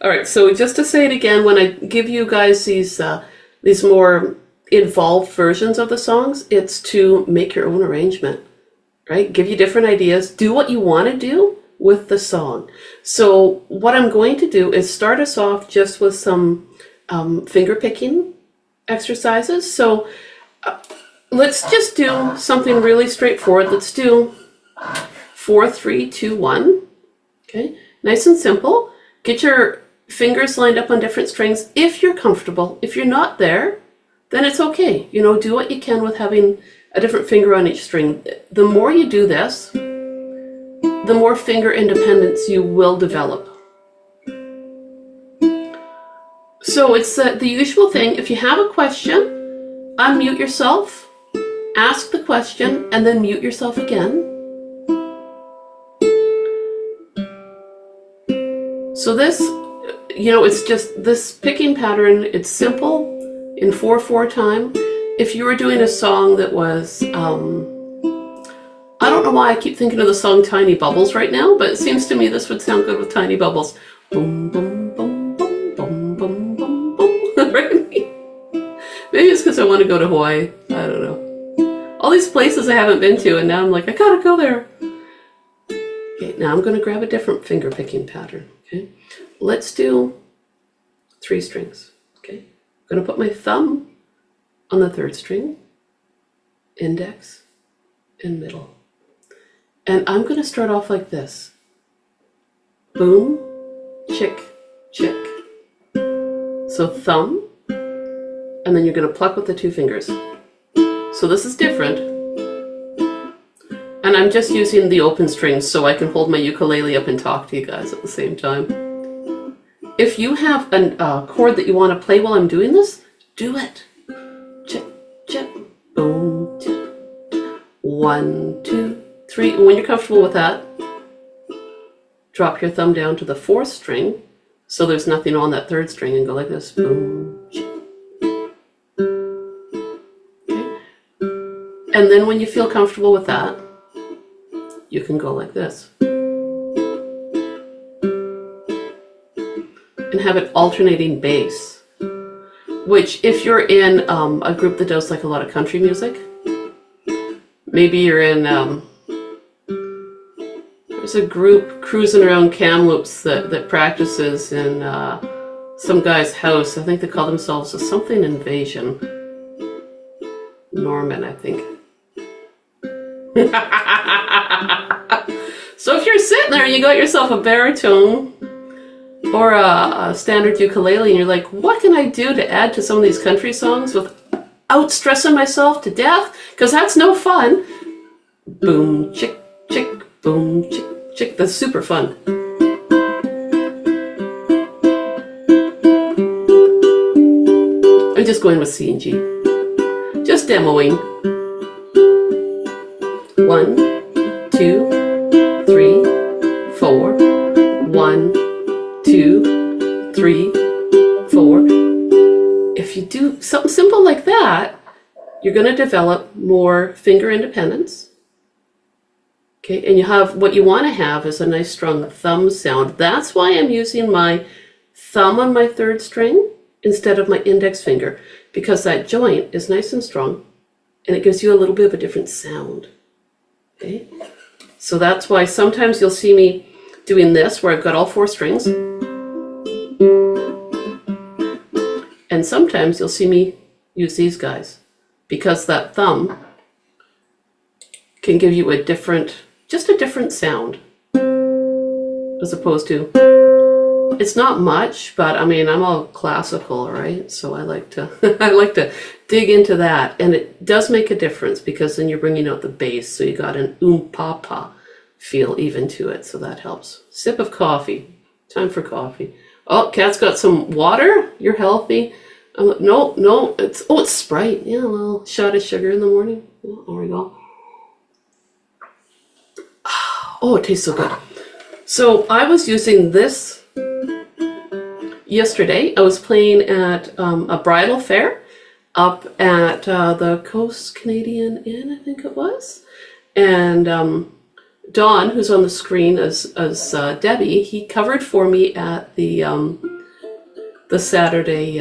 All right, so just to say it again, when I give you guys these more involved versions of the songs, it's to make your own arrangement, right? Give you different ideas. Do what you want to do with the song. So what I'm going to do is start us off just with some finger picking exercises. So let's just do something really straightforward. Let's do 4, 3, 2, 1. Okay, nice and simple. Get your fingers lined up on different strings if you're comfortable. If you're not there, then it's okay. You know, do what you can with having a different finger on each string. The more you do this, the more finger independence you will develop. So it's the usual thing. If you have a question, unmute yourself, ask the question, and then mute yourself again. So this, you know, it's just this picking pattern. It's simple in 4/4 time. If you were doing a song that was, I don't know why I keep thinking of the song Tiny Bubbles right now, but it seems to me this would sound good with Tiny Bubbles. Boom, boom, boom, boom, boom, boom, boom, boom. Right? Maybe it's because I want to go to Hawaii. I don't know. All these places I haven't been to, and now I'm like, I gotta go there. Okay, now I'm going to grab a different finger picking pattern. Okay, let's do 3 strings. Okay, I'm going to put my thumb on the 3rd string, index, and middle. And I'm going to start off like this. Boom, chick, chick. So thumb, and then you're going to pluck with the 2 fingers. So this is different. And I'm just using the open strings so I can hold my ukulele up and talk to you guys at the same time. If you have a chord that you want to play while I'm doing this, do it. Check, check, boom, check. 1, 2, 3. And when you're comfortable with that, drop your thumb down to the 4th string so there's nothing on that 3rd string and go like this. Boom, check. Okay. And then when you feel comfortable with that, you can go like this. And have it alternating bass. Which, if you're in a group that does like a lot of country music, maybe you're in, there's a group cruising around Kamloops that practices in some guy's house. I think they call themselves a something invasion. Norman, I think. So if you're sitting there and you got yourself a baritone or a standard ukulele and you're like, what can I do to add to some of these country songs without stressing myself to death? Because that's no fun. Boom, chick, chick, boom, chick, chick. That's super fun. I'm just going with C and G. Just demoing. 1, 2, 3, 4. 1, 2, 3, 4. If you do something simple like that, you're going to develop more finger independence. Okay, and you have what you want to have is a nice strong thumb sound. That's why I'm using my thumb on my 3rd string instead of my index finger, because that joint is nice and strong and it gives you a little bit of a different sound. Okay, so that's why sometimes you'll see me doing this where I've got all 4 strings, and sometimes you'll see me use these guys because that thumb can give you a different, just a different sound, as opposed to, it's not much, but I mean, I'm all classical, right? So I like to I like to dig into that, and it does make a difference because then you're bringing out the bass, so you got an pa feel even to it, so that helps. Sip of coffee. Time for coffee. Oh, Kat's got some water. You're healthy. No, it's Sprite. Yeah, a little shot of sugar in the morning. Oh, there we go. Oh, it tastes so good. So I was using this yesterday. I was playing at a bridal fair up at the Coast Canadian Inn, I think it was. And Dawn, who's on the screen as Debbie, he covered for me at the the Saturday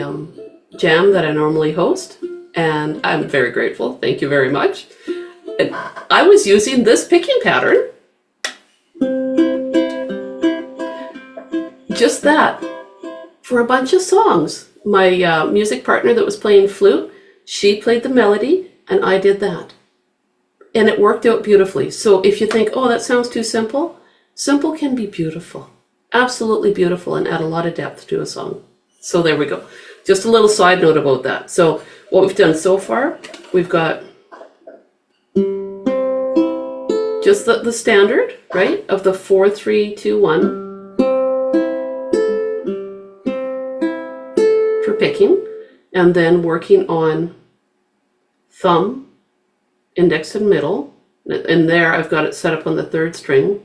jam that I normally host, and I'm very grateful. Thank you very much. And I was using this picking pattern, just that, for a bunch of songs. My music partner that was playing flute, she played the melody, and I did that. And it worked out beautifully. So if you think, oh, that sounds too simple, simple can be beautiful. Absolutely beautiful, and add a lot of depth to a song. So there we go. Just a little side note about that. So what we've done so far, we've got just the standard, right, of the 4, 3, 2, 1 for picking, and then working on thumb, index, and middle. And there I've got it set up on the 3rd string.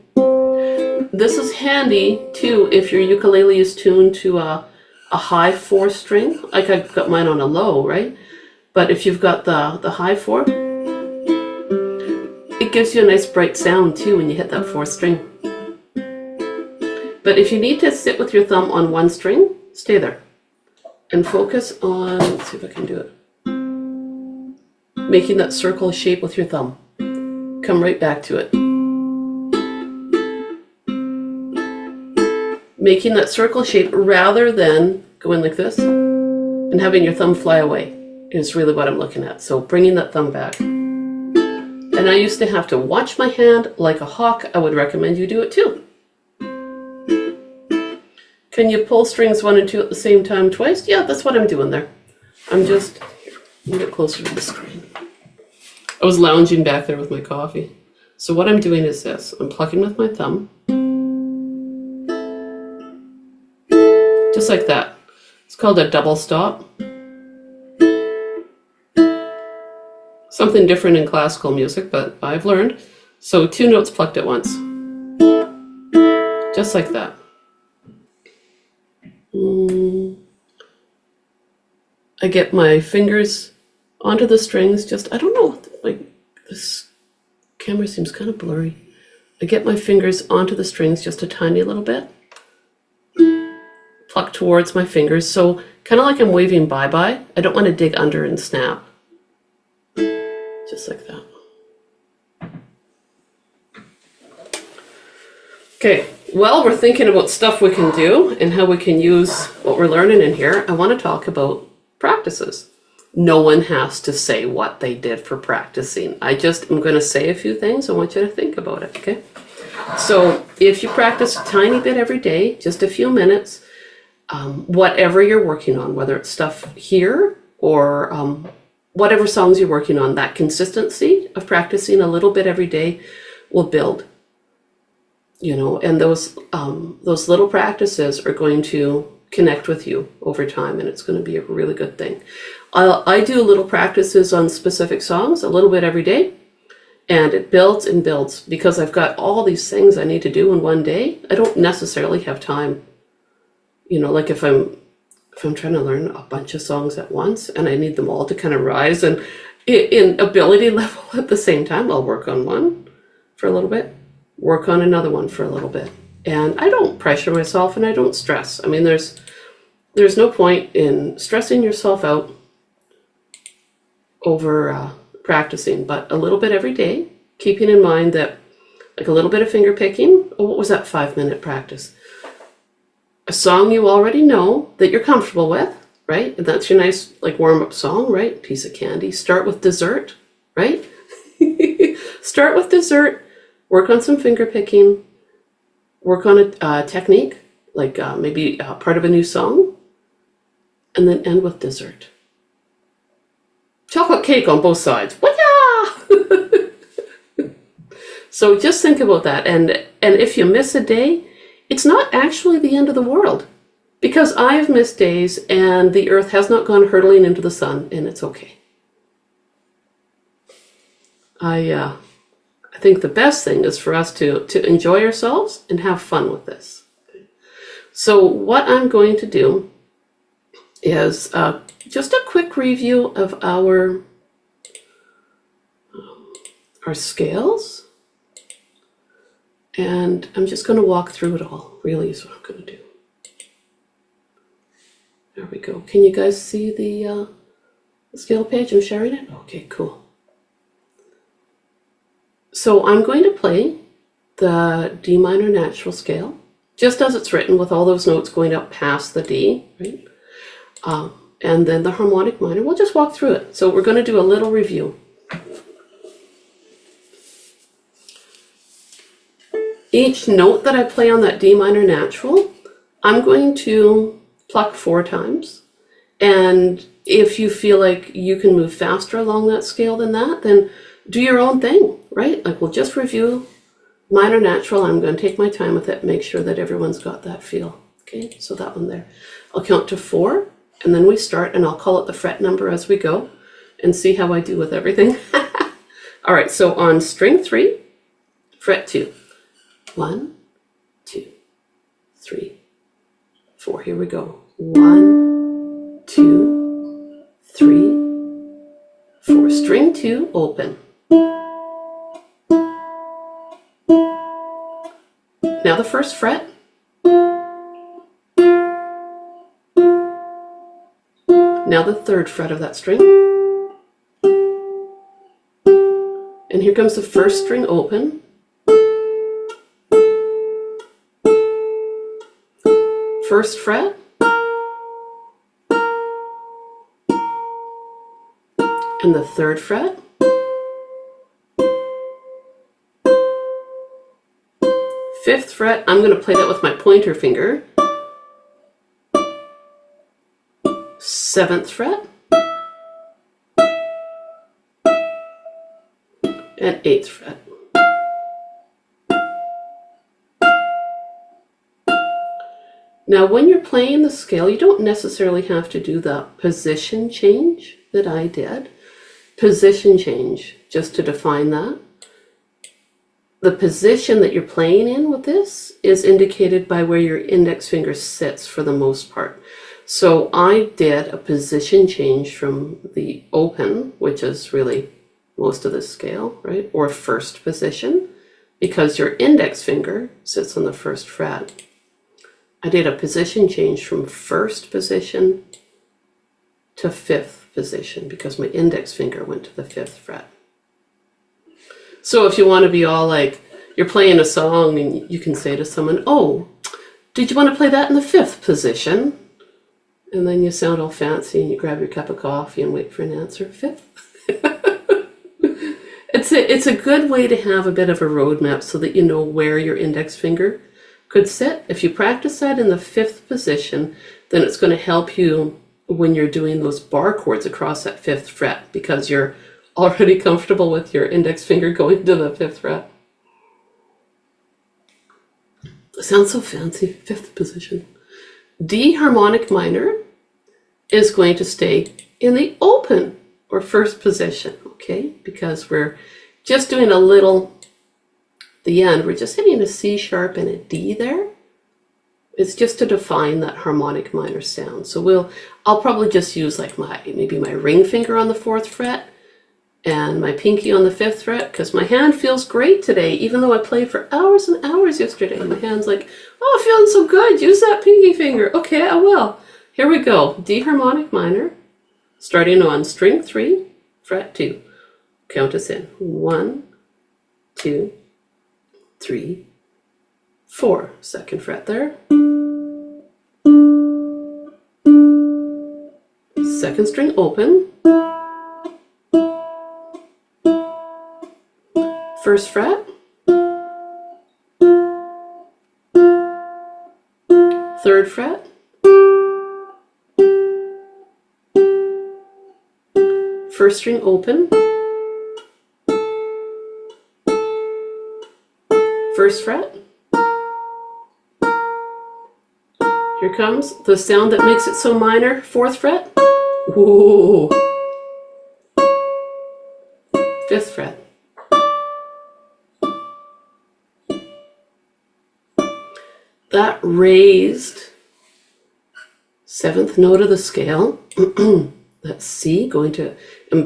This is handy too if your ukulele is tuned to a high 4th string. Like I've got mine on a low, right? But if you've got the high 4, it gives you a nice bright sound too when you hit that 4th string. But if you need to sit with your thumb on one string, stay there and focus on, let's see if I can do it, making that circle shape with your thumb. Come right back to it. Making that circle shape rather than going like this and having your thumb fly away is really what I'm looking at. So bringing that thumb back. And I used to have to watch my hand like a hawk. I would recommend you do it too. Can you pull strings 1 and 2 at the same time twice? Yeah, that's what I'm doing there. I'm just, here, let me get closer to the screen. I was lounging back there with my coffee. So what I'm doing is this. I'm plucking with my thumb. Just like that. It's called a double stop. Something different in classical music, but I've learned. So 2 notes plucked at once. Just like that. I get my fingers onto the strings, just, I don't know, like this camera seems kind of blurry. I get my fingers onto the strings just a tiny little bit. Pluck towards my fingers, so kind of like I'm waving bye-bye. I don't want to dig under and snap. Just like that. Okay, well, we're thinking about stuff we can do and how we can use what we're learning in here. I want to talk about practices. No one has to say what they did for practicing. I just am going to say a few things. I want you to think about it, okay? So if you practice a tiny bit every day, just a few minutes, whatever you're working on, whether it's stuff here or whatever songs you're working on, that consistency of practicing a little bit every day will build. You know, and those little practices are going to connect with you over time, and it's going to be a really good thing. I do little practices on specific songs a little bit every day, and it builds and builds because I've got all these things I need to do in one day. I don't necessarily have time. You know, like if I'm trying to learn a bunch of songs at once and I need them all to kind of rise and in ability level at the same time, I'll work on one for a little bit, work on another one for a little bit. And I don't pressure myself and I don't stress. I mean, there's no point in stressing yourself out over practicing, but a little bit every day, keeping in mind that like a little bit of finger picking. Oh, what was that 5-minute practice? A song you already know that you're comfortable with, right? And that's your nice like warm-up song, right? Piece of candy. Start with dessert, right? Start with dessert, work on some finger picking, work on a technique, like maybe part of a new song, and then end with dessert. Chocolate cake on both sides. Wah-ya! So just think about that. And if you miss a day, it's not actually the end of the world, because I've missed days and the earth has not gone hurtling into the sun, and it's okay. I think the best thing is for us to enjoy ourselves and have fun with this. So what I'm going to do is just a quick review of our scales. And I'm just going to walk through it all, really is what I'm going to do. There we go. Can you guys see the scale page? I'm sharing it? Okay, cool. So I'm going to play the D minor natural scale, just as it's written, with all those notes going up past the D, right? And then the harmonic minor. We'll just walk through it. So we're going to do a little review. Each note that I play on that D minor natural, I'm going to pluck 4 times. And if you feel like you can move faster along that scale than that, then do your own thing, right? Like, we'll just review minor natural. I'm going to take my time with it, make sure that everyone's got that feel. Okay, so that one there. I'll count to 4, and then we start, and I'll call it the fret number as we go, and see how I do with everything. All right, so on string 3, fret 2. 1, 2, 3, 4. Here we go. 1, 2, 3, 4. String 2, open. Now the first fret. Now the 3rd fret of that string. And here comes the first string open. First fret. And the 3rd fret. 5th fret. I'm going to play that with my pointer finger. 7th fret. And 8th fret. Now, when you're playing the scale, you don't necessarily have to do the position change that I did. Position change, just to define that. The position that you're playing in with this is indicated by where your index finger sits for the most part. So I did a position change from the open, which is really most of the scale, right? Or first position, because your index finger sits on the 1st fret. I did a position change from 1st position to 5th position because my index finger went to the 5th fret. So if you want to be all like, you're playing a song and you can say to someone, oh, did you want to play that in the 5th position? And then you sound all fancy and you grab your cup of coffee and wait for an answer. 5th? It's a good way to have a bit of a roadmap so that you know where your index finger could sit. If you practice that in the 5th position, then it's going to help you when you're doing those bar chords across that 5th fret because you're already comfortable with your index finger going to the 5th fret. It sounds so fancy, 5th position. D harmonic minor is going to stay in the open or 1st position, okay? Because we're just doing a little, the end, we're just hitting a C sharp and a D there. It's just to define that harmonic minor sound. So I'll probably just use like maybe my ring finger on the 4th fret and my pinky on the 5th fret because my hand feels great today, even though I played for hours and hours yesterday. My hand's like, oh, feeling so good, use that pinky finger. Okay, I will. Here we go, D harmonic minor, starting on string 3, fret 2. Count us in. 1, 2, 3, 4. 2nd fret there. 2nd string open. 1st fret. 3rd fret. 1st string open. 1st fret. Here comes the sound that makes it so minor, 4th fret. Ooh. 5th fret. That raised 7th note of the scale, that C going to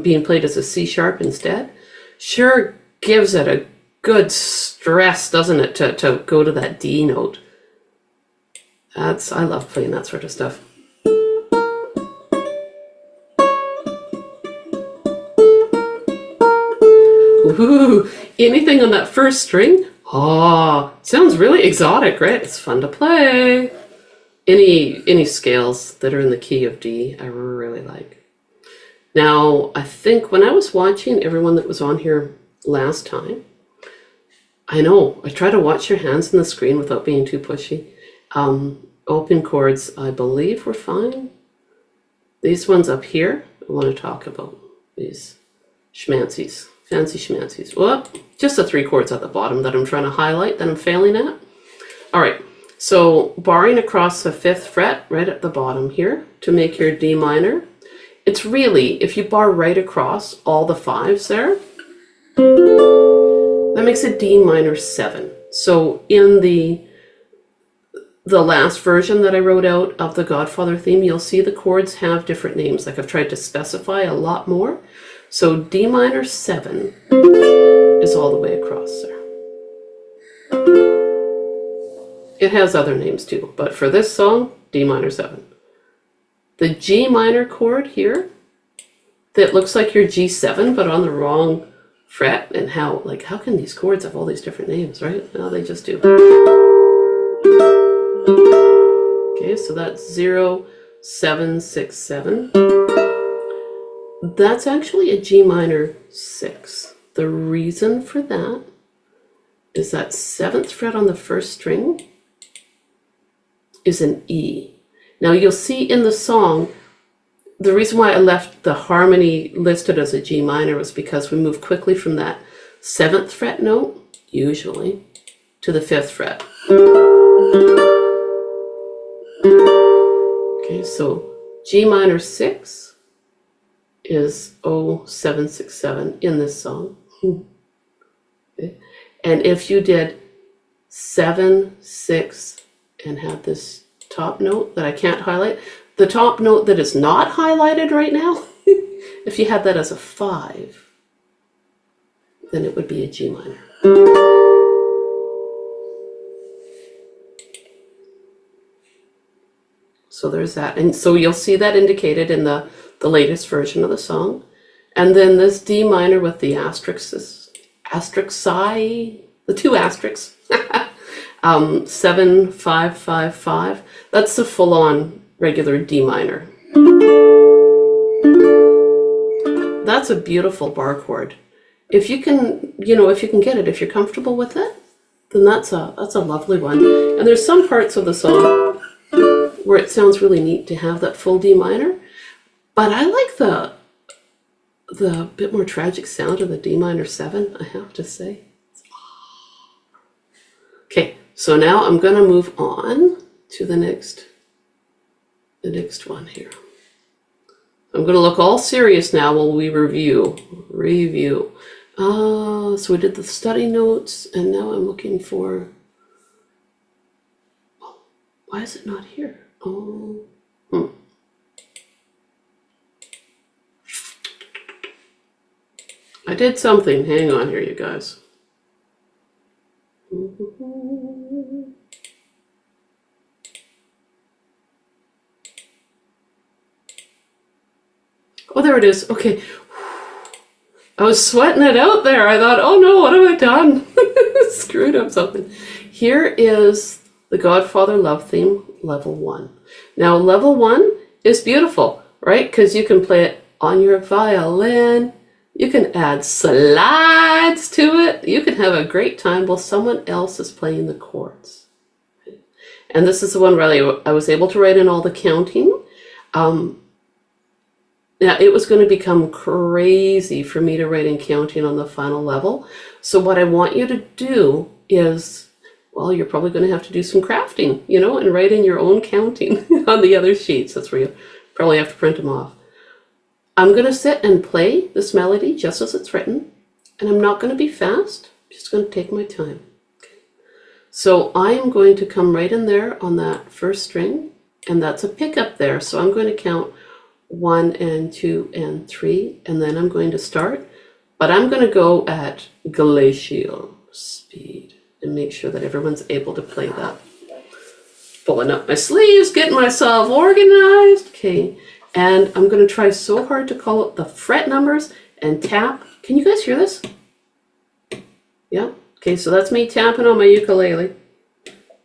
being played as a C sharp instead, sure gives it a good stress, doesn't it, to go to that D note. I love playing that sort of stuff. Ooh, anything on that first string? Oh, sounds really exotic, right? It's fun to play. Any scales that are in the key of D, I really like. Now, I think when I was watching everyone that was on here last time, I know, I try to watch your hands on the screen without being too pushy. Open chords, I believe were fine. These ones up here, I want to talk about. These schmancies, fancy schmancies. Well, just the 3 chords at the bottom that I'm trying to highlight that I'm failing at. All right, so barring across the 5th fret right at the bottom here to make your D minor. It's really, if you bar right across all the 5s there, that makes a D minor 7. So in the last version that I wrote out of the Godfather theme, you'll see the chords have different names. Like I've tried to specify a lot more. So D minor 7 is all the way across there. It has other names too, but for this song, D minor 7. The G minor chord here, that looks like your G7, but on the wrong fret, and how can these chords have all these different names, right? Well, they just do. Okay, so that's 0, 7, 6, 7. That's actually a G minor 6. The reason for that is that 7th fret on the first string is an E. Now you'll see in the song, the reason why I left the harmony listed as a G minor was because we move quickly from that 7th fret note, usually, to the 5th fret. Okay, so G minor 6 is 0767 in this song. Okay. And if you did 7, 6, and had this top note that I can't highlight, the top note that is not highlighted right now, if you had that as a 5, then it would be a G minor. So there's that. And so you'll see that indicated in the latest version of the song. And then this D minor with the asterisks, the 2 asterisks, 7, 5, 5, 5. That's the full-on regular D minor. That's a beautiful bar chord. If you can, if you can get it, if you're comfortable with it, then that's a lovely one. And there's some parts of the song where it sounds really neat to have that full D minor, but I like the bit more tragic sound of the D minor 7, I have to say. Okay, so now I'm going to move on to the next one here. I'm going to look all serious now while we review. So we did the study notes, and now I'm looking for, why is it not here? I did something. Hang on here, you guys. Oh, there it is. Okay. I was sweating it out there. I thought, oh no, what have I done? Screwed up something. Here is the Godfather love theme, level 1. Now, level 1 is beautiful, right? Because you can play it on your violin. You can add slides to it. You can have a great time while someone else is playing the chords. And this is the one where I was able to write in all the counting. Now, it was going to become crazy for me to write in counting on the final level. So what I want you to do is, well, you're probably going to have to do some crafting, and write in your own counting on the other sheets. That's where you probably have to print them off. I'm going to sit and play this melody just as it's written, and I'm not going to be fast. I'm just going to take my time. Okay. So I am going to come right in there on that first string, and that's a pickup there. So I'm going to count 1 and 2 and 3, and then I'm going to start, but I'm going to go at glacial speed and make sure that everyone's able to play that. Pulling up my sleeves, getting myself organized. Okay, and I'm going to try so hard to call out the fret numbers and tap. Can you guys hear this? Yeah. Okay, so that's me tapping on my ukulele.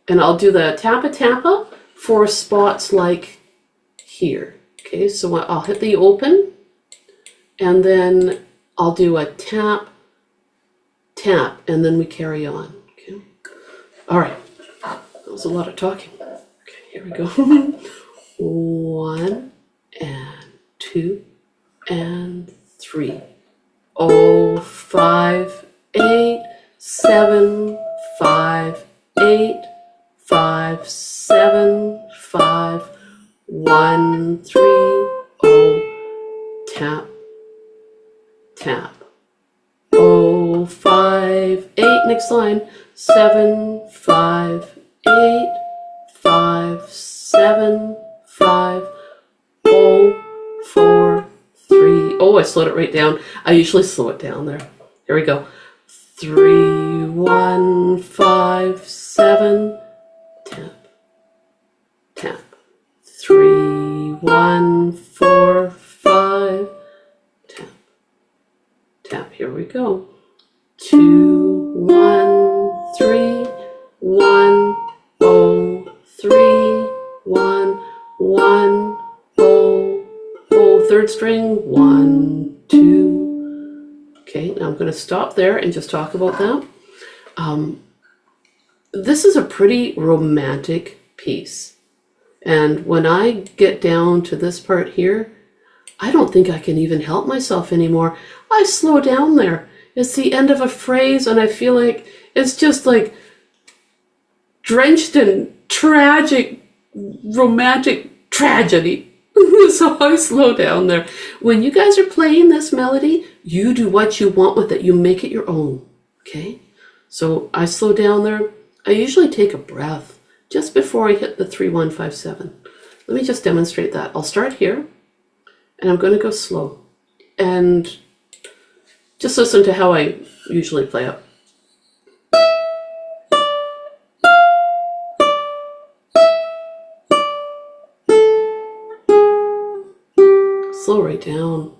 And I'll do the tappa tappa for spots like here. Okay, so I'll hit the open, and then I'll do a tap, tap, and then we carry on. Okay. All right. That was a lot of talking. Okay, here we go. 1 and 2 and 3. Oh, 5, 8, 7, 5, 8, 5, 7, 5, 1, 3, oh, tap, tap. Oh, 5, 8, next line. 7, 5, 8, 5, 7, 5, oh, 4, 3. Oh, I slowed it right down. I usually slow it down there. Here we go. 3, 1, 5, 7, tap, tap. 3, 1, 4, 5, tap, tap. Here we go. 2, 1, 3, 1, oh, 3, 1, 1, oh, oh, third string, 1, 2. Okay, now I'm going to stop there and just talk about that. This is a pretty romantic piece. And when I get down to this part here, I don't think I can even help myself anymore. I slow down there. It's the end of a phrase, and I feel like it's just like drenched in tragic, romantic tragedy. So I slow down there. When you guys are playing this melody, you do what you want with it. You make it your own, okay? So I slow down there. I usually take a breath just before I hit the 3, 1, 5, 7. Let me just demonstrate that. I'll start here, and I'm going to go slow. And just listen to how I usually play it. Slow right down.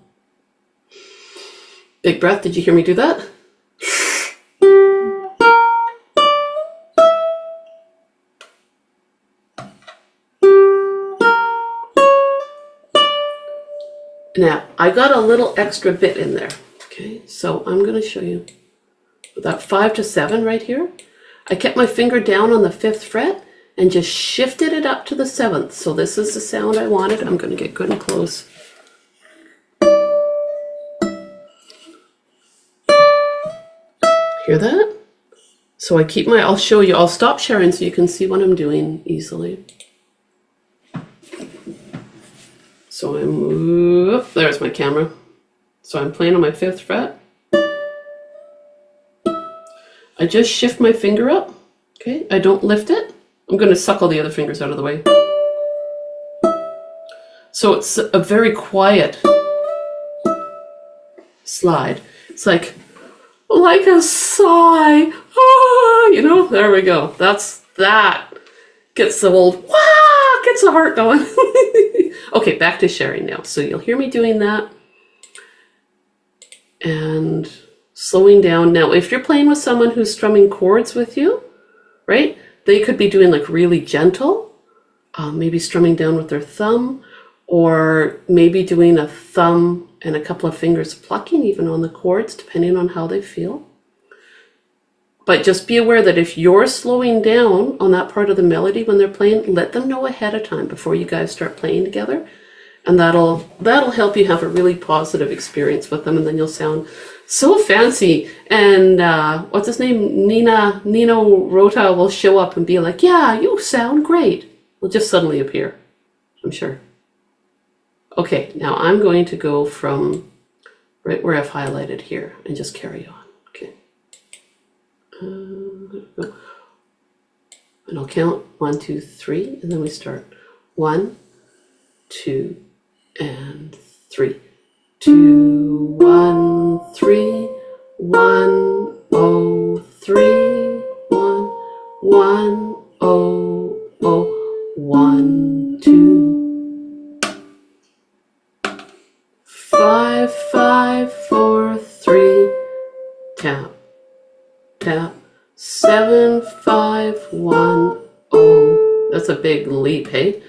Big breath. Did you hear me do that? Now, I got a little extra bit in there. Okay, so I'm going to show you that 5 to 7 right here. I kept my finger down on the 5th fret and just shifted it up to the 7th. So this is the sound I wanted. I'm going to get good and close. Hear that? So I keep I'll show you, I'll stop sharing so you can see what I'm doing easily. So there's my camera. So I'm playing on my 5th fret. I just shift my finger up, okay? I don't lift it. I'm going to suck all the other fingers out of the way. So it's a very quiet slide. It's like a sigh. Ah, you know, there we go. That gets the old, wah, gets the heart going. Okay, back to sharing now. So you'll hear me doing that. And slowing down. Now, if you're playing with someone who's strumming chords with you, right, they could be doing like really gentle, maybe strumming down with their thumb, or maybe doing a thumb and a couple of fingers plucking even on the chords, depending on how they feel. But just be aware that if you're slowing down on that part of the melody when they're playing, let them know ahead of time before you guys start playing together. And that'll help you have a really positive experience with them, and then you'll sound so fancy. And what's his name? Nino Rota will show up and be like, yeah, you sound great. Will just suddenly appear, I'm sure. Okay, now I'm going to go from right where I've highlighted here and just carry on. Okay. And I'll count 1, 2, 3, and then we start 1, 2, and 3. 2, 1, 3, 1, oh, 3, 1, 1, oh, oh, 1, 2, 5, 5, 4, 3, tap, 1, oh. That's a big leap, hey?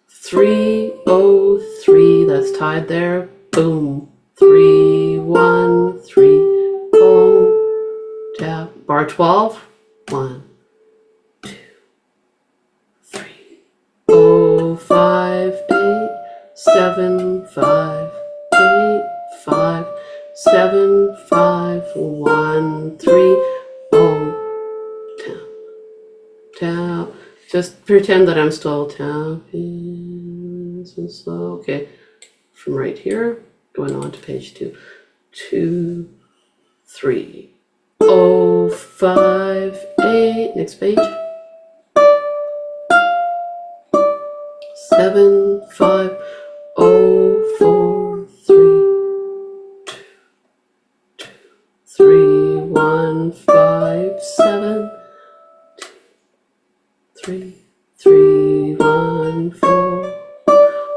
3, oh, 3. That's tied there. Boom. 3, 1, 3, oh. Tap. Bar 12. 1, 2, 3. Oh, 5, 8, 7, 5, 8, 5, 7, 5, 1, 3, oh. Tap. Tap. Just pretend that I'm still tapping so slow. Okay, from right here, going on to page 2. 2, 3. Oh, 5, 8. Next page. 7, 5. Oh, 4, 3. 2, 3, 1, 5, 7. 3, 3, 1, 4.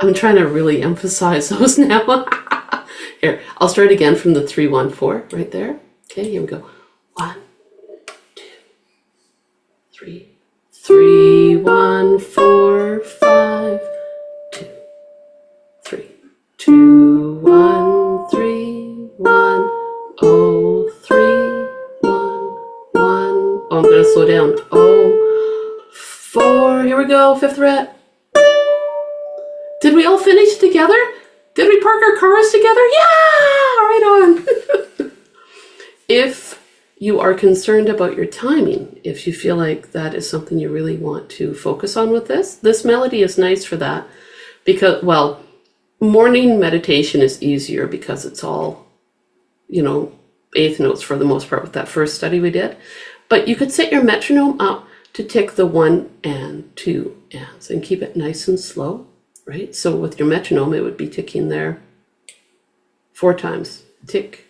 I'm trying to really emphasize those now. Here, I'll start again from the 3, 1, 4 right there. Okay, here we go. 1, 2, 3, 3, 1, 4, 5, 2, 3, 2, 1, 3, 1, oh, 3, 1, 1. Oh, I'm gonna slow down. Oh, 4. Here we go. 5th fret. Did we all finish together? Did we park our cars together? Yeah! Right on. If you are concerned about your timing, if you feel like that is something you really want to focus on with this melody is nice for that because, well, morning meditation is easier because it's all, you know, eighth notes for the most part with that first study we did. But you could set your metronome up to tick the 1 and 2 ands and keep it nice and slow, right? So with your metronome, it would be ticking there 4 times. Tick,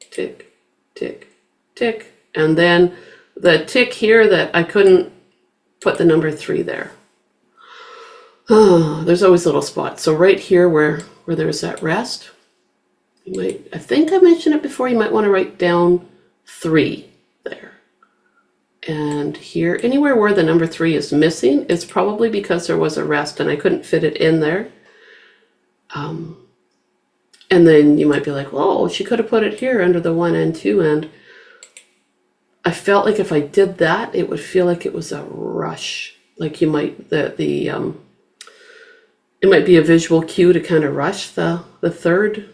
tick, tick, tick. And then the tick here that I couldn't put the number 3 there. Oh, there's always little spots. So right here where there's that rest, you might, I think I mentioned it before, you might want to write down 3 there. And here, anywhere where the number 3 is missing, it's probably because there was a rest and I couldn't fit it in there. And then you might be like, well, she could have put it here under the 1 and 2. And I felt like if I did that, it would feel like it was a rush. Like you might, it might be a visual cue to kind of rush the third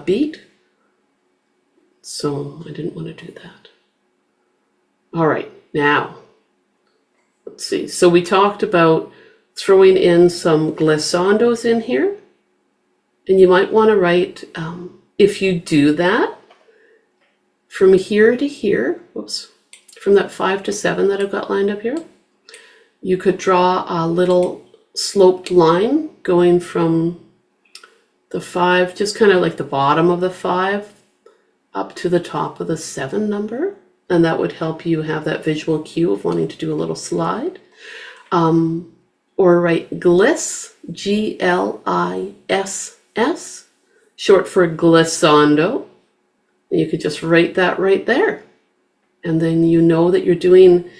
beat. So I didn't want to do that. All right, now, let's see. So we talked about throwing in some glissandos in here. And you might want to write, if you do that, from here to here, whoops, from that 5 to 7 that I've got lined up here, you could draw a little sloped line going from the 5, just kind of like the bottom of the 5, up to the top of the 7 number. And that would help you have that visual cue of wanting to do a little slide. Or write gliss, G-L-I-S-S, short for glissando. You could just write that right there. And then you know that you're doing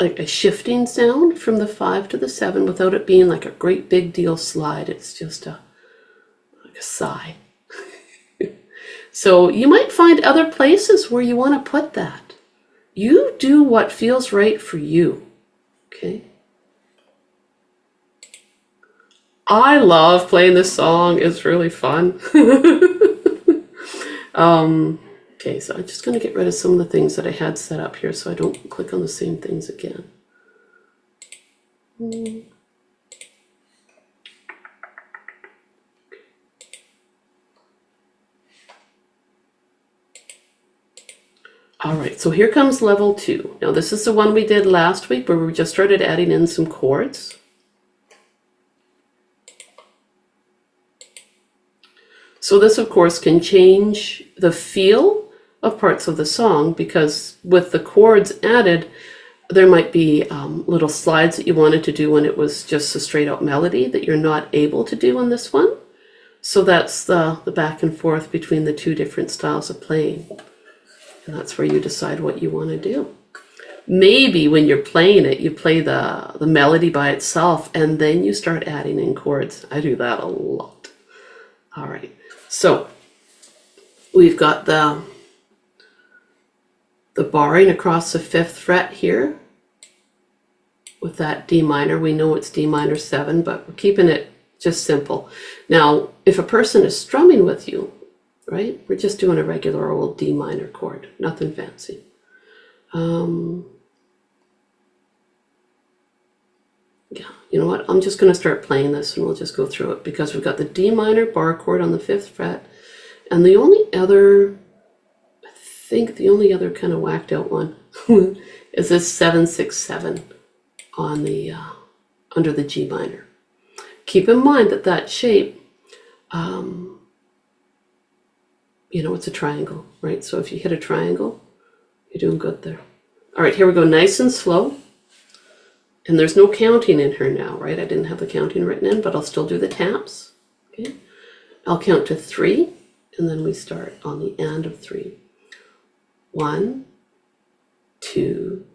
like a shifting sound from the 5 to the 7 without it being like a great big deal slide. It's just like a sigh. So you might find other places where you want to put that. You do what feels right for you. Okay. I love playing this song. It's really fun. Okay, so I'm just going to get rid of some of the things that I had set up here so I don't click on the same things again. All right, so here comes level 2. Now this is the one we did last week where we just started adding in some chords. So this, of course, can change the feel of parts of the song because with the chords added, there might be little slides that you wanted to do when it was just a straight out melody that you're not able to do on this one. So that's the back and forth between the two different styles of playing. And that's where you decide what you want to do. Maybe when you're playing it, you play the melody by itself and then you start adding in chords. I do that a lot. All right, so we've got the barring across the 5th fret here with that D minor. We know it's D minor 7, but we're keeping it just simple. Now, if a person is strumming with you, right, we're just doing a regular old D minor chord, nothing fancy. Yeah, you know what? I'm just going to start playing this and we'll just go through it because we've got the D minor bar chord on the 5th fret. And the only other, I think the only other kind of whacked out one is this 7-6-7 on the, under the G minor. Keep in mind that that shape, you know, it's a triangle, right? So if you hit a triangle, you're doing good there. All right, here we go, nice and slow. And there's no counting in here now, right? I didn't have the counting written in, but I'll still do the taps. Okay, I'll count to 3, and then we start on the end of 3. 1, 2,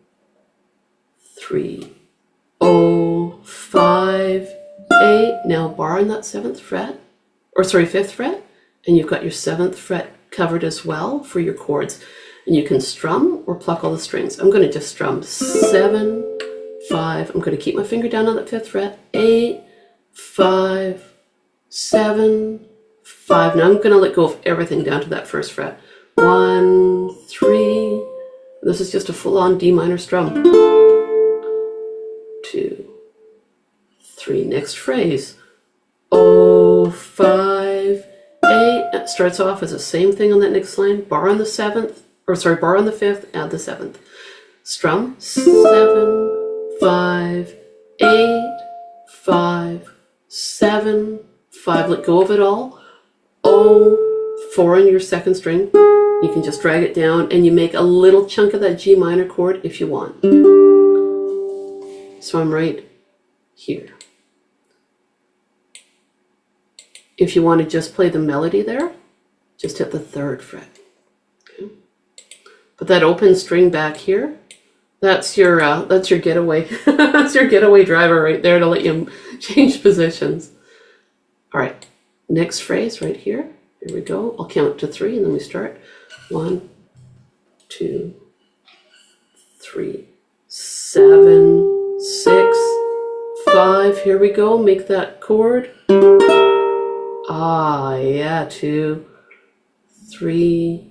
3. 0, 5, 8. Now bar on that 7th fret, or sorry, 5th fret, and you've got your 7th fret covered as well for your chords. And you can strum or pluck all the strings. I'm going to just strum 7, 5. I'm going to keep my finger down on that 5th fret. 8, 5, 7, 5. Now I'm going to let go of everything down to that 1st fret. 1, 3. This is just a full-on D minor strum. 2, 3. Next phrase. 0, 5, 8. It starts off as the same thing on that next line. Bar on the 7th, or sorry, bar on the 5th, add the 7th. Strum 7, 5, 8, 5, 7, 5. Let go of it all. 0, 4 on your 2nd string. You can just drag it down and you make a little chunk of that G minor chord if you want. So I'm right here. If you want to just play the melody there, just hit the 3rd fret. Okay. But that open string back here, that's your getaway. That's your getaway driver right there to let you change positions. All right, next phrase right here. Here we go. I'll count to 3 and then we start. 1, 2, 3, 7, 6, 5. Here we go. Make that chord. Ah, yeah. 2, 3,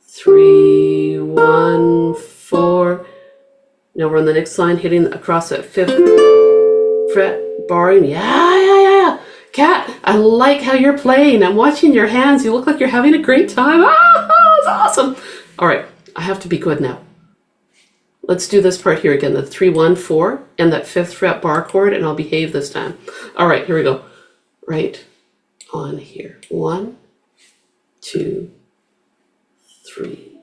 3, 1, 4. Now we're on the next line, hitting across that 5th fret, barring. Yeah. Kat, I like how you're playing. I'm watching your hands. You look like you're having a great time. Ah, it's awesome. All right, I have to be good now. Let's do this part here again, the 3, 1, 4, and that 5th fret bar chord, and I'll behave this time. All right, here we go. Right on here. 1, 2, 3.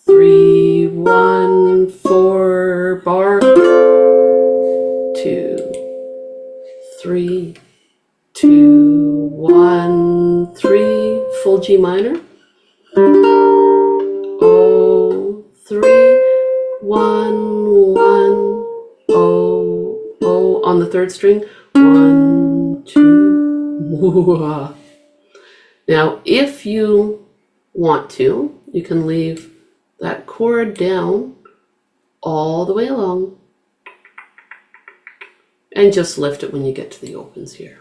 3, 1, 4, bar. 2, 3, 2, 1, 3, full G minor. 0, 3, 1, 1, 0, 0 on the 3rd string. 1, 2. Now, if you want to, you can leave that chord down all the way along and just lift it when you get to the opens here.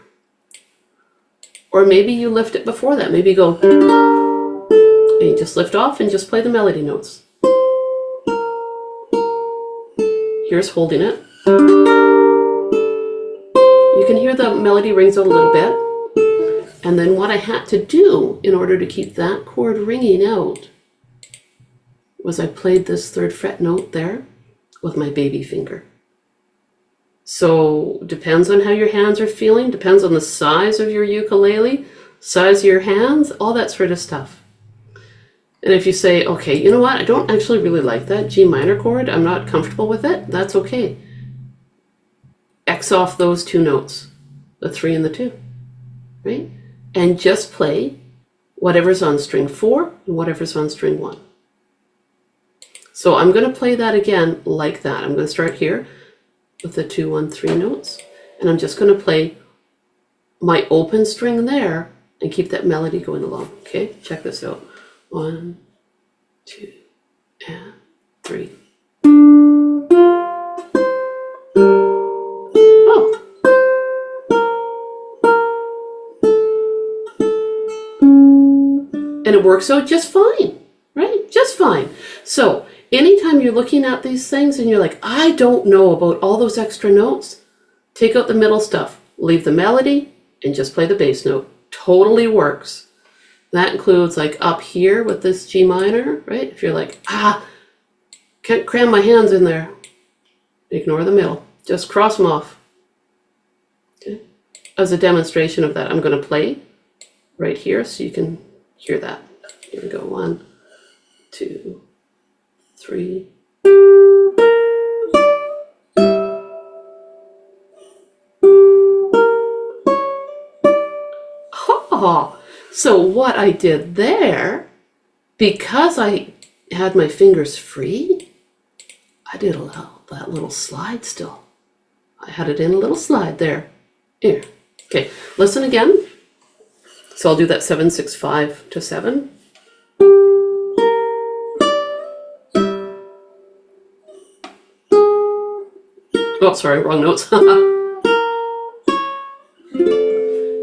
Or maybe you lift it before that. Maybe you go and you just lift off and just play the melody notes. Here's holding it. You can hear the melody rings out a little bit. And then what I had to do in order to keep that chord ringing out was I played this 3rd fret note there with my baby finger. So depends on how your hands are feeling, depends on the size of your ukulele, size of your hands, all that sort of stuff. And if you say, okay, you know what, I don't actually really like that G minor chord, I'm not comfortable with it, that's okay. X off those 2 notes, the 3 and the 2, right? And just play whatever's on string 4 and whatever's on string 1. So I'm going to play that again like that. I'm going to start here with the 2, 1, 3 notes, and I'm just going to play my open string there and keep that melody going along. Okay, check this out. 1, 2, and 3. Oh. And it works out just fine, right? Just fine. So anytime you're looking at these things and you're like, I don't know about all those extra notes, take out the middle stuff, leave the melody, and just play the bass note. Totally works. That includes like up here with this G minor, right? If you're like, can't cram my hands in there, ignore the middle. Just cross them off. Okay. As a demonstration of that, I'm going to play right here so you can hear that. Here we go. 1, 2, 3. Oh, so what I did there, because I had my fingers free, I did that little slide still. I had it in a little slide there. Here. Okay, listen again. So I'll do that 7, 6, 5 to 7. Oh, sorry, wrong notes.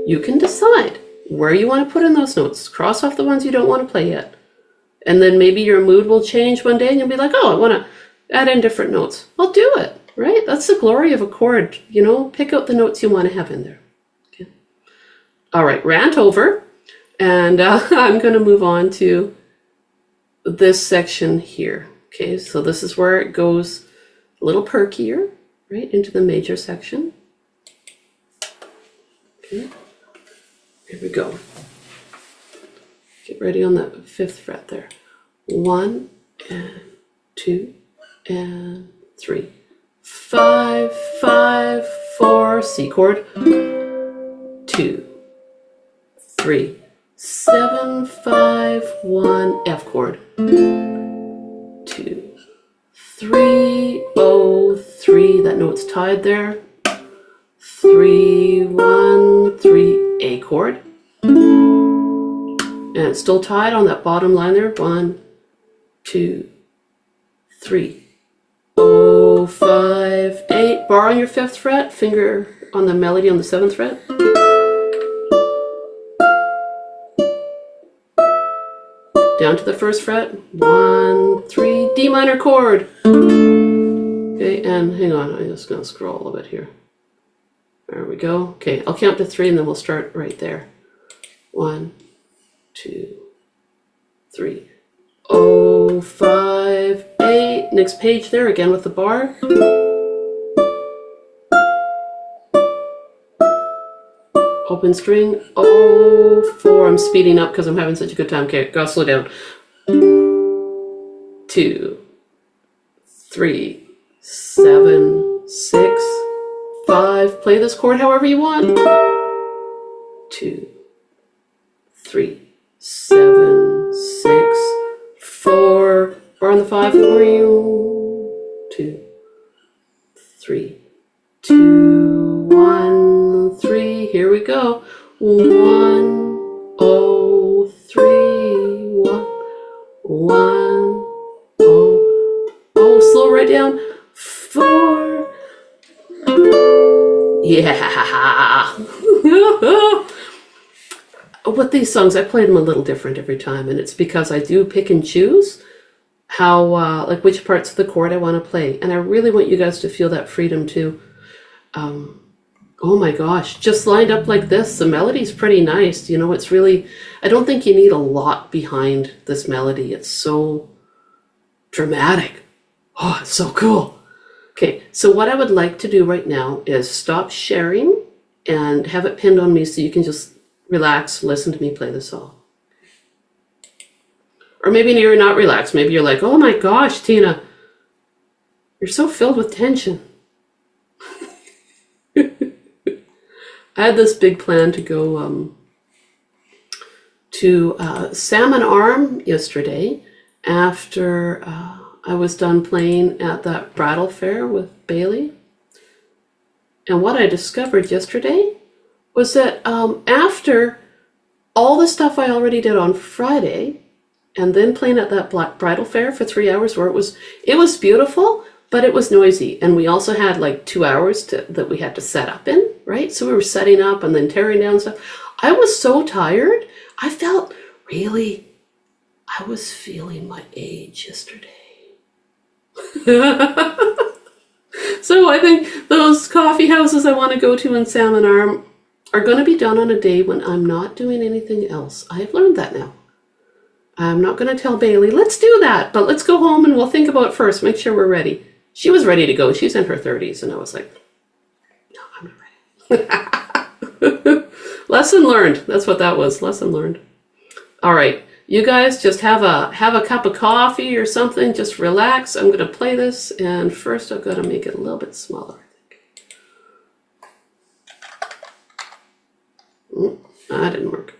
You can decide where you want to put in those notes. Cross off the ones you don't want to play yet. And then maybe your mood will change one day and you'll be like, oh, I want to add in different notes. I'll do it, right? That's the glory of a chord. You know, pick out the notes you want to have in there. Okay. All right, rant over. And I'm going to move on to this section here. Okay, so this is where it goes a little perkier, right, into the major section. Okay, here we go. Get ready on the 5th fret there. 1 and 2 and 3. 5, 5, 4, C chord. 2, 3. 7, 5, 1, F chord. 2, 3, oh, 3. That note's tied there. 3, 1, 3, A chord. And it's still tied on that bottom line there. 1, 2, 3. Oh, 5, 8. Bar on your 5th fret. Finger on the melody on the 7th fret. Down to the 1st fret. 1, 3, D minor chord. Okay, and hang on, I'm just going to scroll a little bit here. There we go. Okay, I'll count to 3 and then we'll start right there. 1, 2, 3. Oh, 5, 8. Next page there again with the bar. Open string. Oh, 4. I'm speeding up because I'm having such a good time. Okay, gotta slow down. 2, 3, 7, 6, 5. Play this chord however you want. 2, 3, 7, 6, 4. Bar on the 5. 2, 3, 2, 1, 3. Here we go. 1, oh, 3, 1, 1, oh, slow right down. 4. Yeah. With these songs, I play them a little different every time, and it's because I do pick and choose how, like which parts of the chord I want to play. And I really want you guys to feel that freedom too. Oh my gosh, just lined up like this, the melody's pretty nice. You know, it's really, I don't think you need a lot behind this melody. It's so dramatic. Oh, it's so cool. Okay, so what I would like to do right now is stop sharing and have it pinned on me so you can just relax, listen to me play the song. Or maybe you're not relaxed. Maybe you're like, oh my gosh, Tina, you're so filled with tension. I had this big plan to go to Salmon Arm yesterday after I was done playing at that bridal fair with Bailey. And what I discovered yesterday was that after all the stuff I already did on Friday, and then playing at that bridal fair for 3 hours where it was beautiful, but it was noisy. And we also had like 2 hours that we had to set up in, right? So we were setting up and then tearing down stuff. I was so tired. I felt really, I was feeling my age yesterday. So I think those coffee houses I want to go to in Salmon Arm are going to be done on a day when I'm not doing anything else. I have learned that now. I'm not going to tell Bailey, let's do that, but let's go home and we'll think about it first, make sure we're ready. She was ready to go. She's in her 30s, and I was like, no, I'm not ready. Lesson learned. That's what that was, lesson learned. All right, you guys just have a cup of coffee or something, just relax. I'm going to play this, and first I've got to make it a little bit smaller, I think. That didn't work.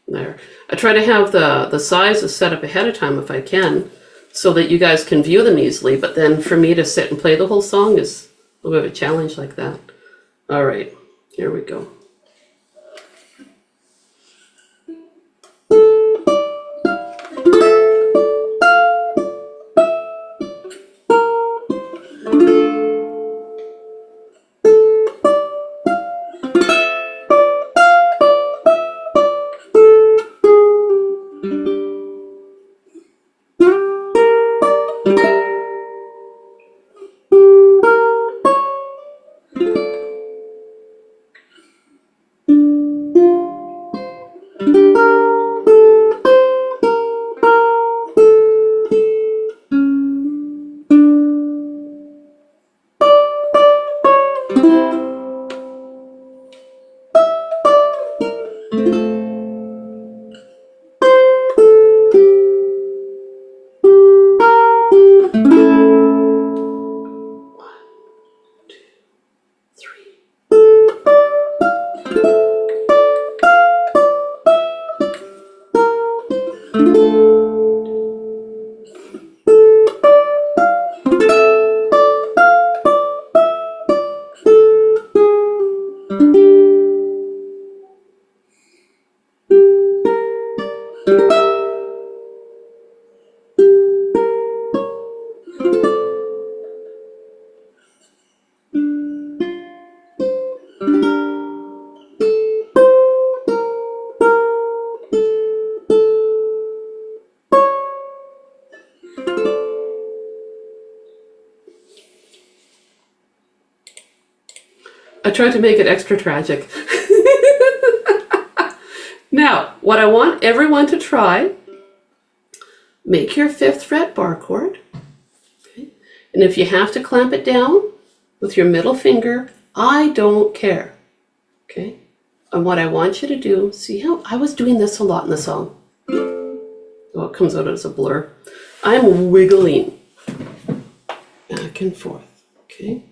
There. I try to have the sizes set up ahead of time if I can, so that you guys can view them easily, but then for me to sit and play the whole song is a little bit of a challenge like that. All right, here we go. I tried to make it extra tragic. Now, what I want everyone to try, make your 5th fret bar chord. Okay? And if you have to clamp it down with your middle finger, I don't care. Okay? And what I want you to do, see how I was doing this a lot in the song. Oh, it comes out as a blur. I'm wiggling back and forth. Okay?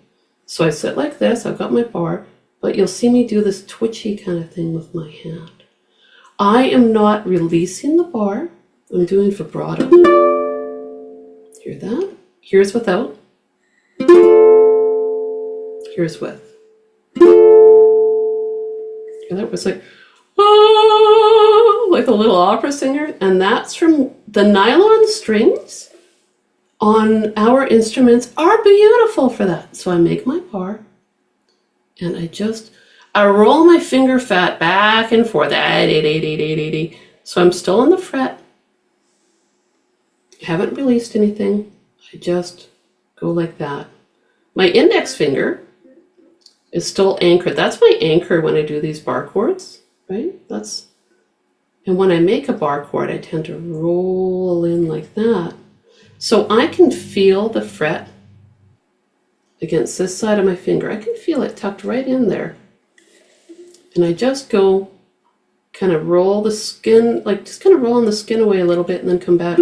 So I sit like this, I've got my bar, but you'll see me do this twitchy kind of thing with my hand. I am not releasing the bar, I'm doing vibrato. Hear that? Here's without. Here's with. Hear that? It was like, oh, like a little opera singer, and that's from the nylon strings on our instruments are beautiful for that. So I make my bar and I roll my finger fat back and forth. So I'm still on the fret. I haven't released anything. I just go like that. My index finger is still anchored. That's my anchor when I do these bar chords, right? And when I make a bar chord, I tend to roll in like that. So I can feel the fret against this side of my finger. I can feel it tucked right in there. And I just go, kind of roll the skin, like just kind of rolling the skin away a little bit and then come back.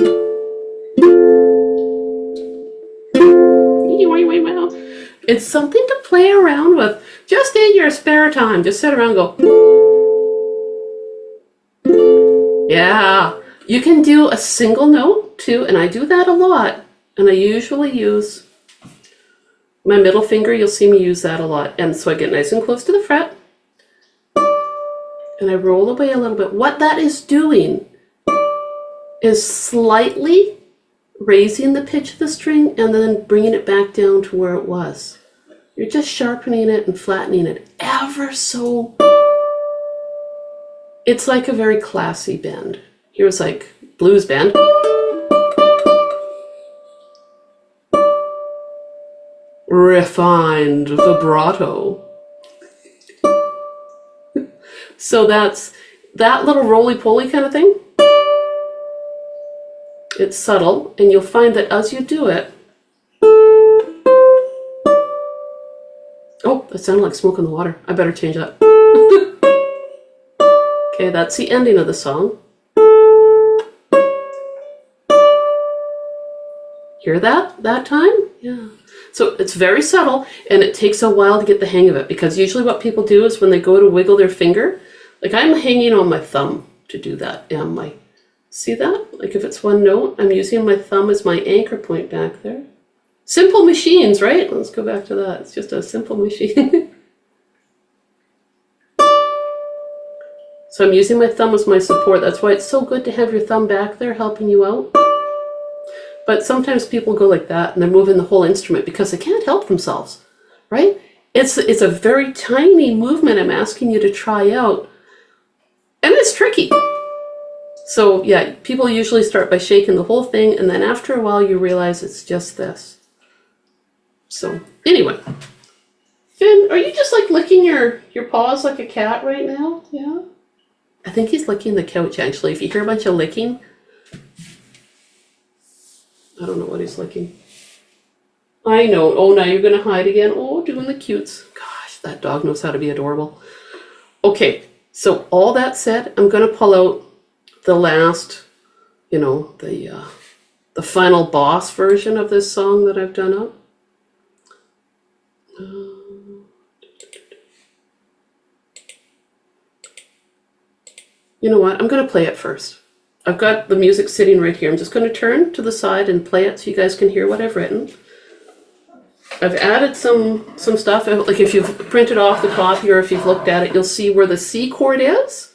It's something to play around with just in your spare time. Just sit around and go. Yeah. You can do a single note too, and I do that a lot. And I usually use my middle finger. You'll see me use that a lot. And so I get nice and close to the fret. And I roll away a little bit. What that is doing is slightly raising the pitch of the string and then bringing it back down to where it was. You're just sharpening it and flattening it ever so. It's like a very classy bend. Here's like blues bend. Refined vibrato. So that's that little roly-poly kind of thing. It's subtle, and you'll find that as you do it, oh, that sounded like smoke in the water. I better change that. Okay, that's the ending of the song. Hear that time? Yeah. So it's very subtle, and it takes a while to get the hang of it, because usually what people do is when they go to wiggle their finger, like I'm hanging on my thumb to do that. And my, see that? Like if it's one note, I'm using my thumb as my anchor point back there. Simple machines, right? Let's go back to that. It's just a simple machine. So I'm using my thumb as my support. That's why it's so good to have your thumb back there helping you out. But sometimes people go like that and they're moving the whole instrument because they can't help themselves, right? It's a very tiny movement I'm asking you to try out. And it's tricky. So yeah, people usually start by shaking the whole thing, and then after a while you realize it's just this. So anyway. Finn, are you just like licking your paws like a cat right now? Yeah? I think he's licking the couch actually. If you hear a bunch of licking, I don't know what he's licking. I know. Oh, now you're going to hide again. Oh, doing the cutes. Gosh, that dog knows how to be adorable. Okay, so all that said, I'm going to pull out the last, you know, the final boss version of this song that I've done up. You know what? I'm going to play it first. I've got the music sitting right here. I'm just going to turn to the side and play it so you guys can hear what I've written. I've added some stuff. Like if you've printed off the copy or if you've looked at it, you'll see where the C chord is.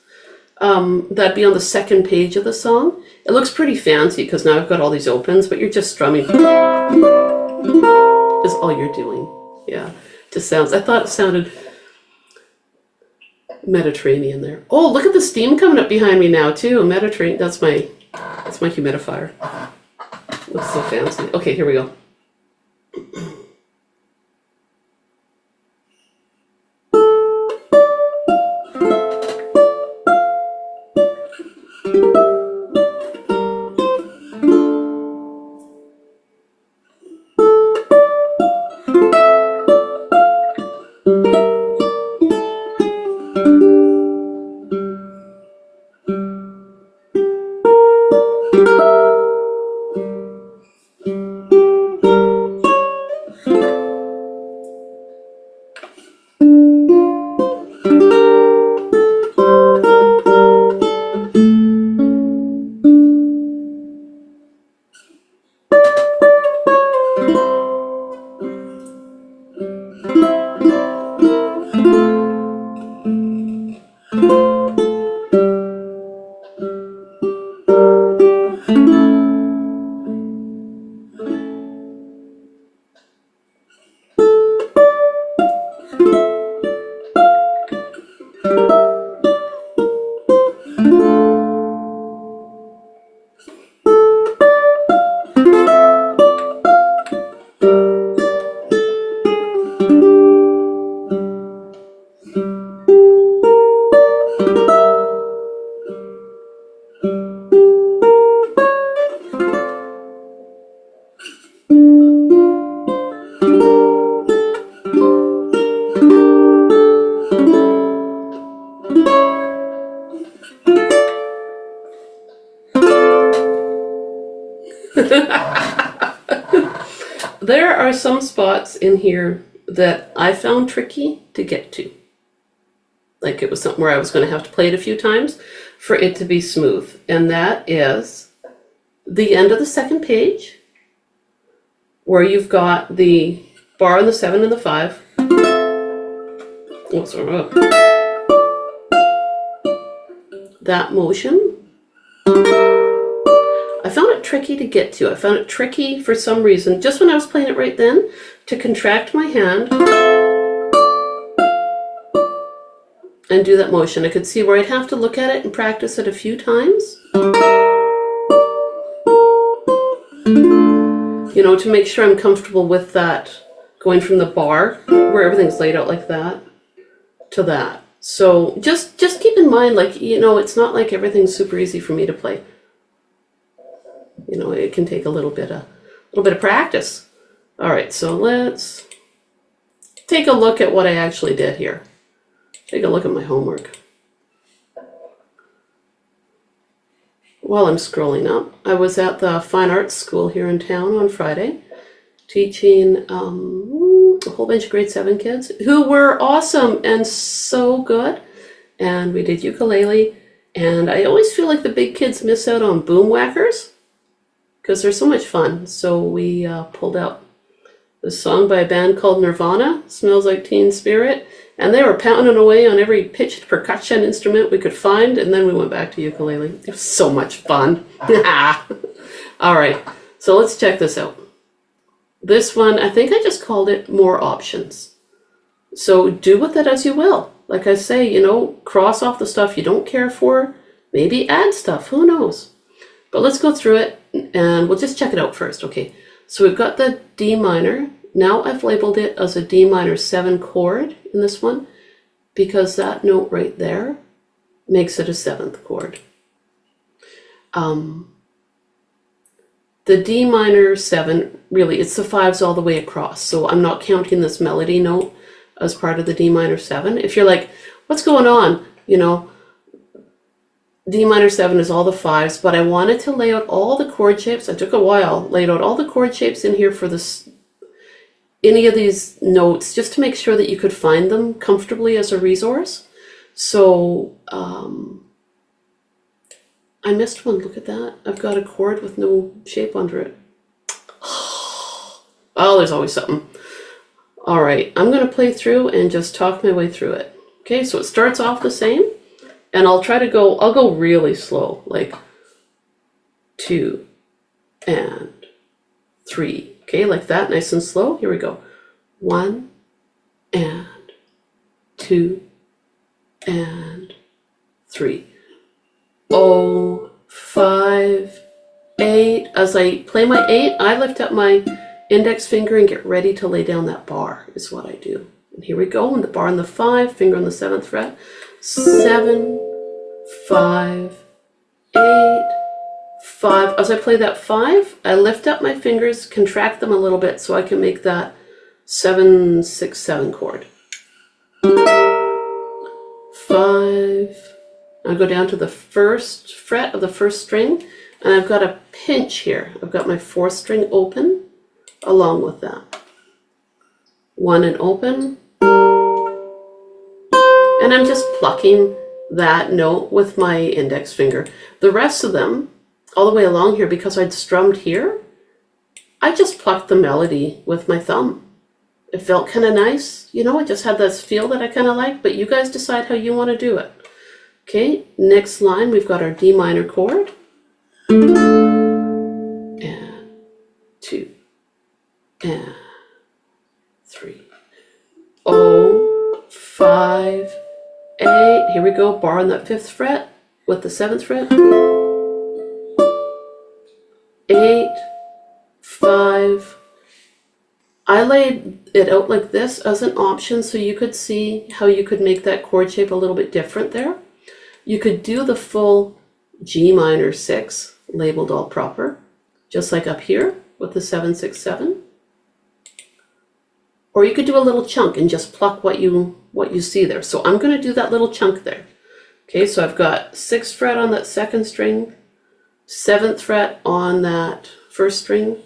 That'd be on the second page of the song. It looks pretty fancy because now I've got all these opens, but you're just strumming. Is all you're doing. Yeah, just sounds. I thought it sounded Mediterranean there. Oh, look at the steam coming up behind me now too. Mediterranean. That's my humidifier. Looks so fancy. Okay, here we go. There are some spots in here that I found tricky to get to. Like it was something where I was going to have to play it a few times. for it to be smooth. And that is the end of the second page, where you've got the bar on the 7 and the 5. That motion. I found it tricky to get to. I found it tricky for some reason, just when I was playing it right then, to contract my hand and do that motion. I could see where I'd have to look at it and practice it a few times, you know, to make sure I'm comfortable with that, going from the bar, where everything's laid out like that, to that. So just keep in mind, like, you know, it's not like everything's super easy for me to play. You know, it can take a little bit of practice. All right, so let's take a look at what I actually did here. Take a look at my homework. While I'm scrolling up, I was at the Fine Arts School here in town on Friday, teaching a whole bunch of grade 7 kids who were awesome and so good. And we did ukulele. And I always feel like the big kids miss out on boom whackers because they're so much fun. So we pulled out this song by a band called Nirvana, Smells Like Teen Spirit, and they were pounding away on every pitched percussion instrument we could find, and then we went back to ukulele. It was so much fun. All right, so let's check this out. This one, I think I just called it More Options. So do with it as you will. Like I say, you know, cross off the stuff you don't care for, maybe add stuff, who knows? But let's go through it and we'll just check it out first. Okay, so we've got the D minor. Now I've labeled it as a D minor 7 chord in this one because that note right there makes it a 7th chord. The D minor 7, really, it's the 5s all the way across. So I'm not counting this melody note as part of the D minor 7. If you're like, what's going on? You know, D minor 7 is all the 5s, but I wanted to lay out all the chord shapes. I took a while, laid out all the chord shapes in here for this, any of these notes, just to make sure that you could find them comfortably as a resource. So I missed one, look at that. I've got a chord with no shape under it. Oh, there's always something. All right, I'm gonna play through and just talk my way through it. Okay, so it starts off the same, and I'll go really slow, like 2 and 3. Okay, like that, nice and slow. Here we go. 1 and 2 and 3. 0, 5, 8. As I play my 8, I lift up my index finger and get ready to lay down that bar, is what I do. And here we go, and the bar on the 5, finger on the 7th fret. 7, 5, 8, 5. As I play that 5, I lift up my fingers, contract them a little bit so I can make that 7, 6, 7 chord. 5. I go down to the 1st fret of the 1st string, and I've got a pinch here. I've got my 4th string open along with that. 1 and open. And I'm just plucking that note with my index finger. The rest of them, all the way along here, because I'd strummed here, I just plucked the melody with my thumb. It felt kind of nice, you know, it just had this feel that I kind of like, but you guys decide how you want to do it. Okay, next line, we've got our D minor chord. And 2 and 3. 0, 5, 8. Here we go, bar on that 5th fret with the 7th fret. 8, 5. I laid it out like this as an option so you could see how you could make that chord shape a little bit different there. You could do the full G minor 6 labeled all proper, just like up here with the 7, 6, 7. Or you could do a little chunk and just pluck what you see there. So I'm going to do that little chunk there. Okay, so I've got 6th fret on that 2nd string, 7th fret on that 1st string,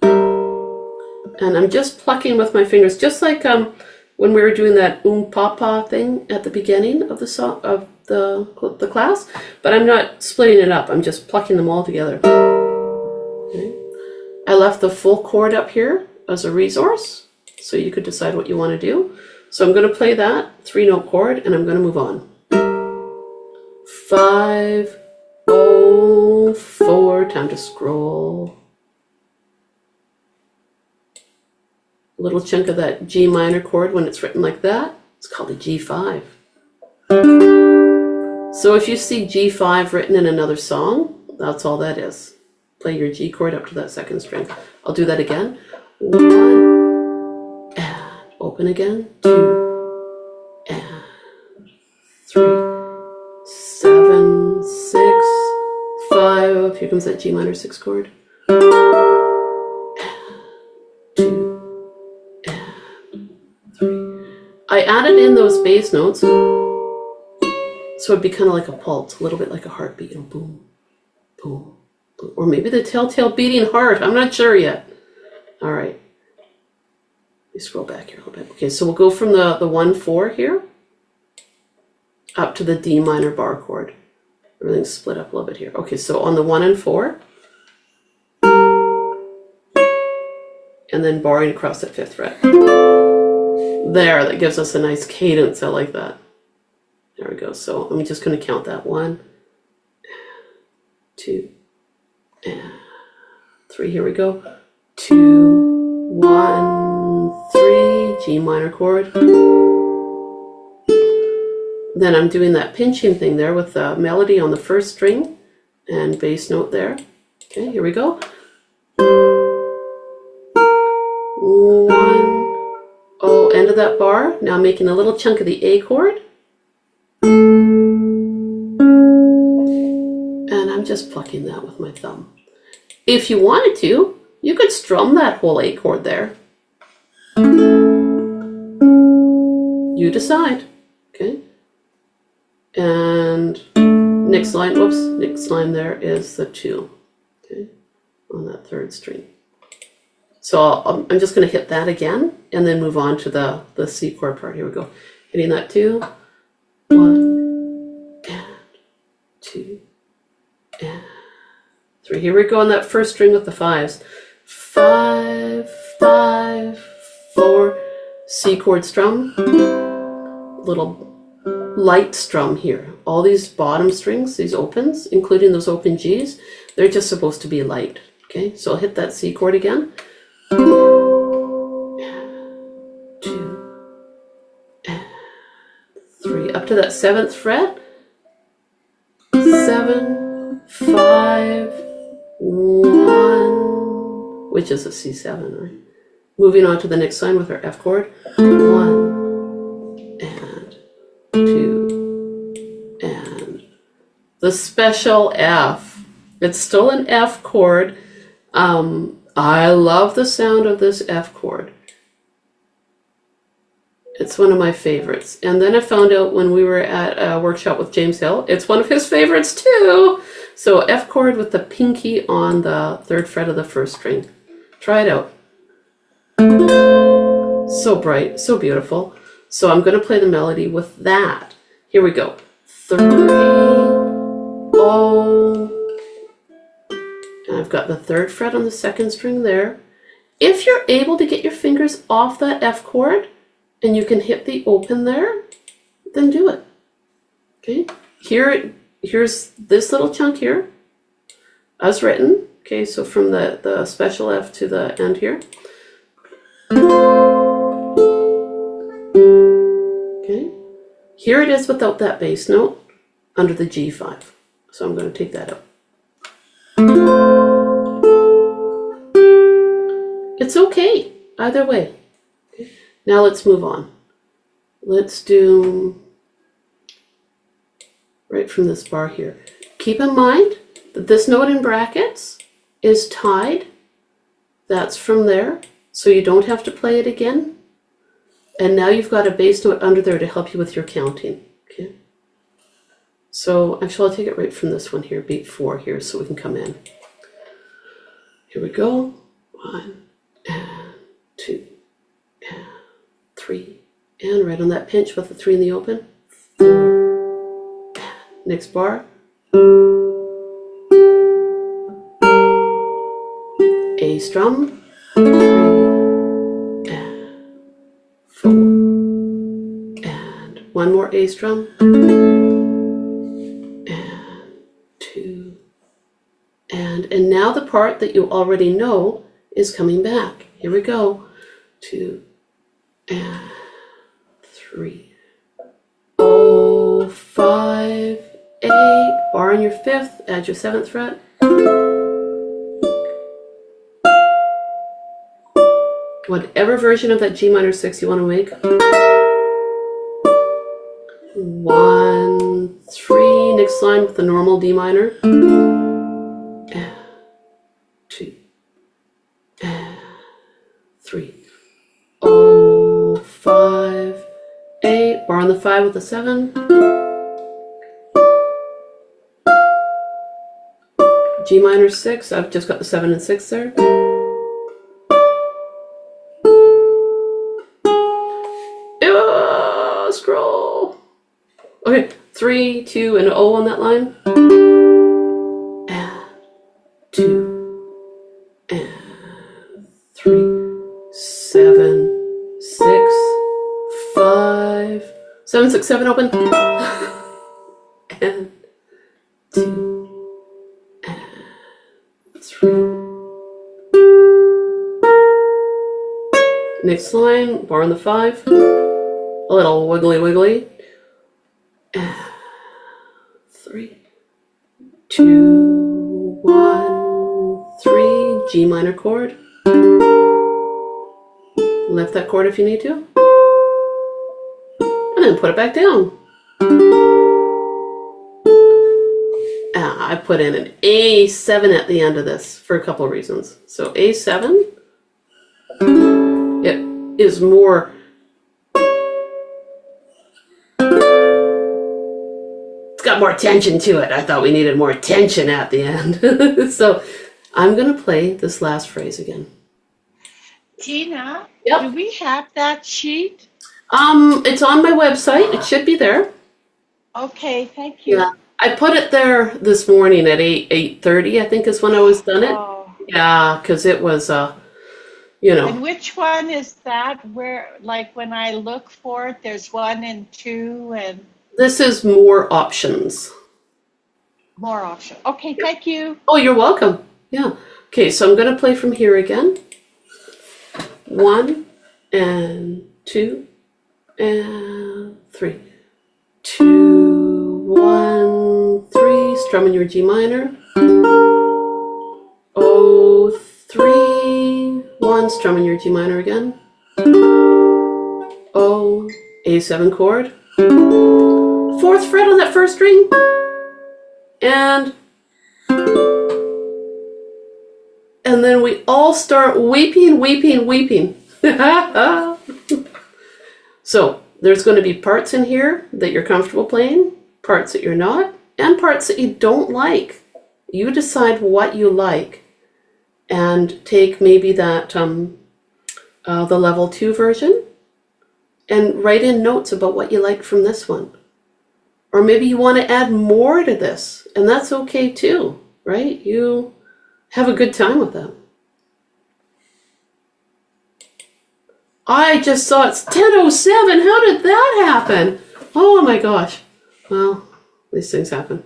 and I'm just plucking with my fingers, just like when we were doing that papa thing at the beginning of the song, of the class, but I'm not splitting it up. I'm just plucking them all together. Okay. I left the full chord up here as a resource, so you could decide what you want to do. So I'm going to play that 3-note chord, and I'm going to move on. 5, 0, 4, time to scroll. A little chunk of that G minor chord when it's written like that, it's called a G5. So if you see G5 written in another song, that's all that is. Play your G chord up to that second string. I'll do that again. 1, and open again. 2, and 3, 7, 6, 5. Here comes that G minor 6 chord. And 2, and 3. I added in those bass notes, so it'd be kind of like a pulse, a little bit like a heartbeat, you know, boom, boom, boom. Or maybe the telltale beating heart. I'm not sure yet. All right. Let me scroll back here a little bit. Okay, so we'll go from the 1-4 here up to the D minor bar chord. Everything's split up a little bit here. Okay, so on the 1 and 4, and then barring across that 5th fret. There, that gives us a nice cadence. I like that. There we go. So I'm just going to count that 1, 2, and 3. Here we go. 2, 1, 3, G minor chord. Then I'm doing that pinching thing there with the melody on the first string and bass note there. Okay, here we go. 1, oh, end of that bar. Now making a little chunk of the A chord. And I'm just plucking that with my thumb. If you wanted to, you could strum that whole A chord there. You decide. Okay. And next line, whoops, next line there is the 2. Okay, on that 3rd string. So I'm just going to hit that again and then move on to the C chord part. Here we go. Hitting that 2, 1, and 2, and 3. Here we go on that first string with the 5s. 5, 5, 4, C chord strum. Little light strum here. All these bottom strings, these opens, including those open Gs, they're just supposed to be light. Okay, so I'll hit that C chord again. 2, and 3. Up to that 7th fret. 7, 5, 1, which is a C7, right? Moving on to the next line with our F chord. 1, and 2, and the special F. It's still an F chord. I love the sound of this F chord. It's one of my favorites. And then I found out when we were at a workshop with James Hill, it's one of his favorites too. So F chord with the pinky on the 3rd fret of the 1st string. Try it out. So bright, so beautiful. So I'm going to play the melody with that. Here we go. 3, 0. And I've got the 3rd fret on the 2nd string there. If you're able to get your fingers off that F chord and you can hit the open there, then do it. Okay, here's this little chunk here as written. Okay, so from the special F to the end here. Okay, here it is without that bass note under the G5. So I'm going to take that out. It's okay, either way. Okay. Now let's move on. Let's do right from this bar here. Keep in mind that this note in brackets is tied. That's from there, so you don't have to play it again. And now you've got a bass note under there to help you with your counting. Okay. So actually I'll take it right from this one here, beat 4 here, so we can come in. Here we go. 1, and 2, and 3, and right on that pinch with the 3 in the open. 4, next bar. A strum, 3 and 4, and one more A strum, and 2, and now the part that you already know is coming back. Here we go, 2 and 3. Oh, 5, 8, bar on your 5th, add your 7th fret. Whatever version of that G minor 6 you want to make. 1, 3, next line with the normal D minor. And 2, and 3. Oh, 5, 8, bar on the 5 with the 7. G minor 6, I've just got the 7 and 6 there. Scroll. Okay, 3, 2, and O on that line. And 2, and 3, 7, 6, 5, 7, 6, 7, open. And 2, and 3. Next line, bar on the 5. A little wiggly wiggly. 3, 2, 1, 3. G minor chord. Lift that chord if you need to. And then put it back down. I put in an A7 at the end of this for a couple of reasons. So A7, it is more, got more tension to it. I thought we needed more tension at the end. So I'm going to play this last phrase again. Tina, Yep. do we have that sheet? It's on my website. It should be there. Okay, thank you. Yeah. I put it there this morning at 8:30, I think is when I was done it. Oh. Yeah, because it was, And which one is that? Where, like, when I look for it, there's 1 and 2 and This is more options. more options. Okay, thank you. Oh, you're welcome. Yeah. Okay, so I'm going to play from here again. 1 and 2 and 3. 2, 1, 3. Strum in your G minor. Oh, 3, 1. Strum in your G minor again. Oh, A7 chord. 4th fret on that first string. And then we all start weeping, weeping, weeping. So there's going to be parts in here that you're comfortable playing, parts that you're not, and parts that you don't like. You decide what you like and take maybe that the level 2 version and write in notes about what you like from this one. Or maybe you want to add more to this, and that's okay too, right? You have a good time with that. I just saw it's 10:07. How did that happen? Oh my gosh. Well, these things happen.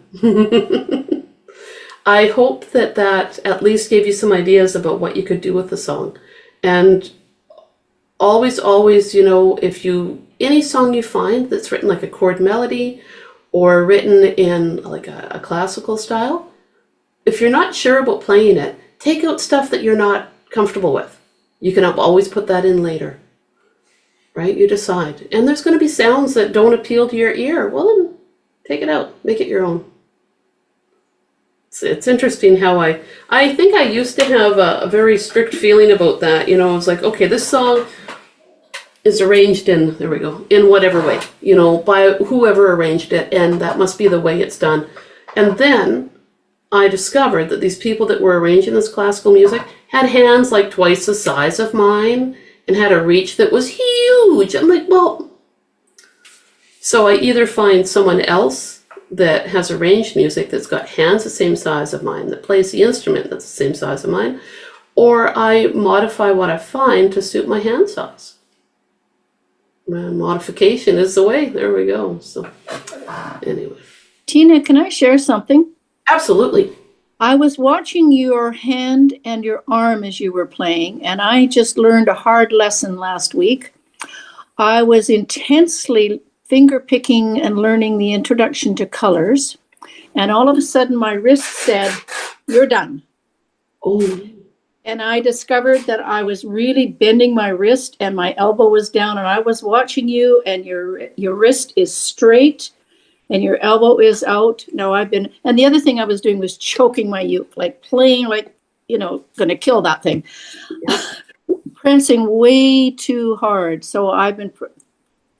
I hope that at least gave you some ideas about what you could do with the song. And always, if any song you find that's written like a chord melody or written in like a classical style, if you're not sure about playing it, take out stuff that you're not comfortable with. You can always put that in later, right? You decide. And there's going to be sounds that don't appeal to your ear. Well, then take it out. Make it your own. It's interesting how I think I used to have a very strict feeling about that. I was like, okay, this song is arranged in, there we go, in whatever way, by whoever arranged it, and that must be the way it's done. And then I discovered that these people that were arranging this classical music had hands like twice the size of mine and had a reach that was huge. I'm like, well, so I either find someone else that has arranged music that's got hands the same size of mine, that plays the instrument that's the same size of mine, or I modify what I find to suit my hand size. Modification is the way. There we go. So anyway. Tina, can I share something? Absolutely. I was watching your hand and your arm as you were playing, and I just learned a hard lesson last week. I was intensely finger picking and learning the introduction to colors, and all of a sudden my wrist said, "You're done." Oh. And I discovered that I was really bending my wrist and my elbow was down, and I was watching you, and your wrist is straight and your elbow is out. No, and the other thing I was doing was choking my uke, like playing like, going to kill that thing. Pressing way too hard. So I've been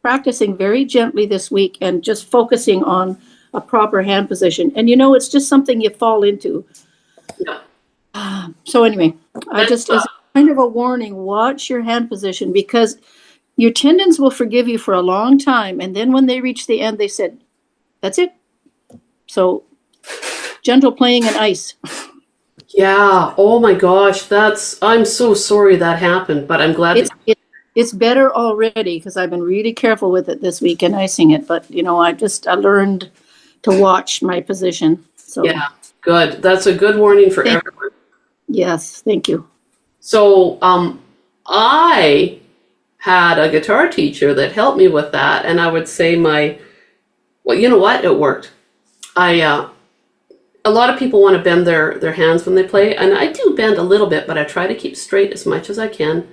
practicing very gently this week and just focusing on a proper hand position. And it's just something you fall into. Yeah. So anyway, as kind of a warning, watch your hand position, because your tendons will forgive you for a long time. And then when they reach the end, they said, that's it. So gentle playing and ice. Yeah. Oh my gosh. I'm so sorry that happened, but I'm glad it's better already, because I've been really careful with it this week and icing it. But I learned to watch my position. So yeah, good. That's a good warning for everyone. Yes, thank you. So I had a guitar teacher that helped me with that, and I would say well, you know what? It worked. A lot of people want to bend their hands when they play, and I do bend a little bit, but I try to keep straight as much as I can.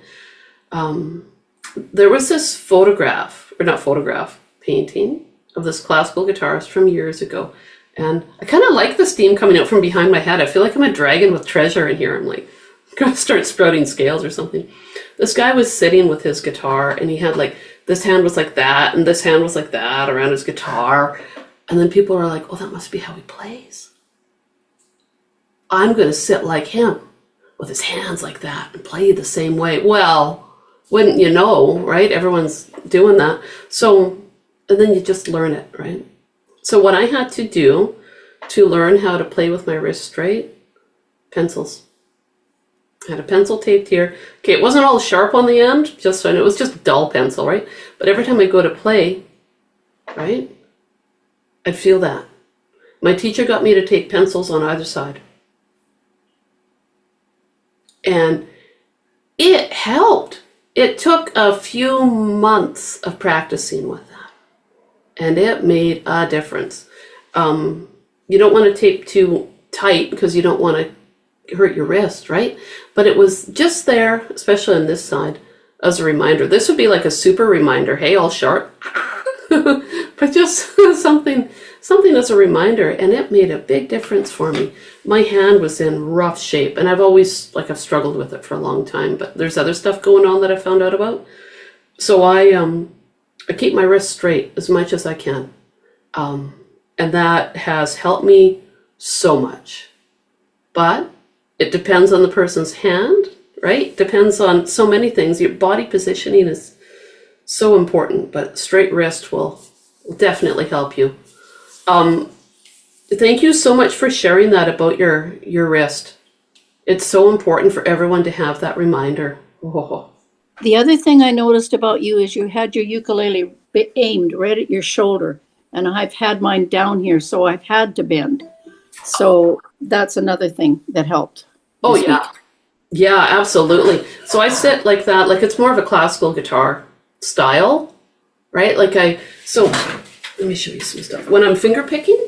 There was this painting of this classical guitarist from years ago, and I kind of like the steam coming out from behind my head. I feel like I'm a dragon with treasure in here. I'm like, going to start sprouting scales or something. This guy was sitting with his guitar, and he had this hand was like that, and this hand was like that around his guitar. And then people are like, oh, that must be how he plays. I'm going to sit like him with his hands like that and play the same way. Well, wouldn't you know, right? Everyone's doing that. So, and then you just learn it, right? So what I had to do to learn how to play with my wrist straight, pencils. I had a pencil taped here. Okay, it wasn't all sharp on the end, just so I know, it was just dull pencil, right? But every time I go to play, right, I'd feel that. My teacher got me to take pencils on either side. And it helped. It took a few months of practicing with that. And it made a difference. You don't want to tape too tight because you don't want to hurt your wrist, right? But it was just there, especially on this side, as a reminder. This would be like a super reminder. Hey, all sharp. But just something as a reminder, and it made a big difference for me. My hand was in rough shape, and I've struggled with it for a long time, but there's other stuff going on that I found out about. So I keep my wrist straight as much as I can. And that has helped me so much. But it depends on the person's hand, right? Depends on so many things. Your body positioning is so important, but straight wrist will definitely help you. Thank you so much for sharing that about your wrist. It's so important for everyone to have that reminder. Oh. The other thing I noticed about you is you had your ukulele aimed right at your shoulder, and I've had mine down here, so I've had to bend. So that's another thing that helped. Oh, yeah. Week. Yeah, absolutely. So I sit like that, like it's more of a classical guitar style, right? So let me show you some stuff. When I'm finger picking,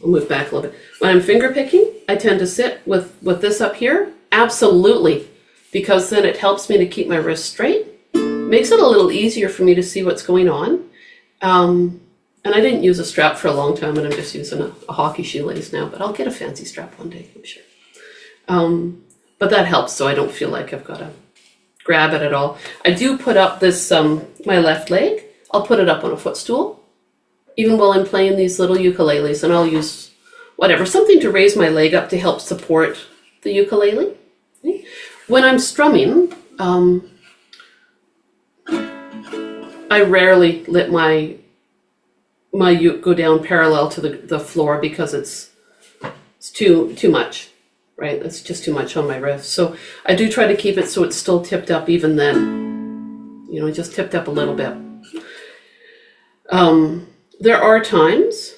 I'll move back a little bit. When I'm finger picking, I tend to sit with this up here. Absolutely. Because then it helps me to keep my wrist straight. Makes it a little easier for me to see what's going on. And I didn't use a strap for a long time, and I'm just using a hockey shoelace now, but I'll get a fancy strap one day, I'm sure. But that helps, so I don't feel like I've got to grab it at all. I do put up this, my left leg, I'll put it up on a footstool, even while I'm playing these little ukuleles, and I'll use whatever, something to raise my leg up to help support the ukulele. Okay? When I'm strumming, I rarely let my my uke go down parallel to the floor because it's too much, right? It's just too much on my wrist. So I do try to keep it so it's still tipped up even then. You know, just tipped up a little bit. There are times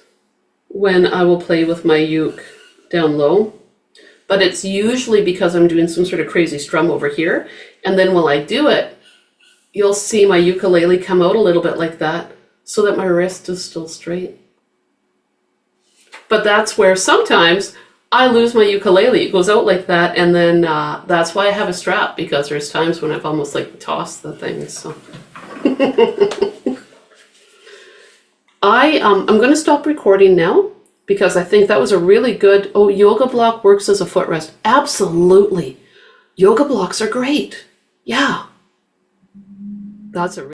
when I will play with my uke down low, but it's usually because I'm doing some sort of crazy strum over here. And then while I do it, you'll see my ukulele come out a little bit like that so that my wrist is still straight. But that's where sometimes I lose my ukulele. It goes out like that, and then that's why I have a strap, because there's times when I've almost like tossed the thing. So I'm going to stop recording now because I think that was a really good. Oh, yoga block works as a footrest. Absolutely, yoga blocks are great. Yeah, that's a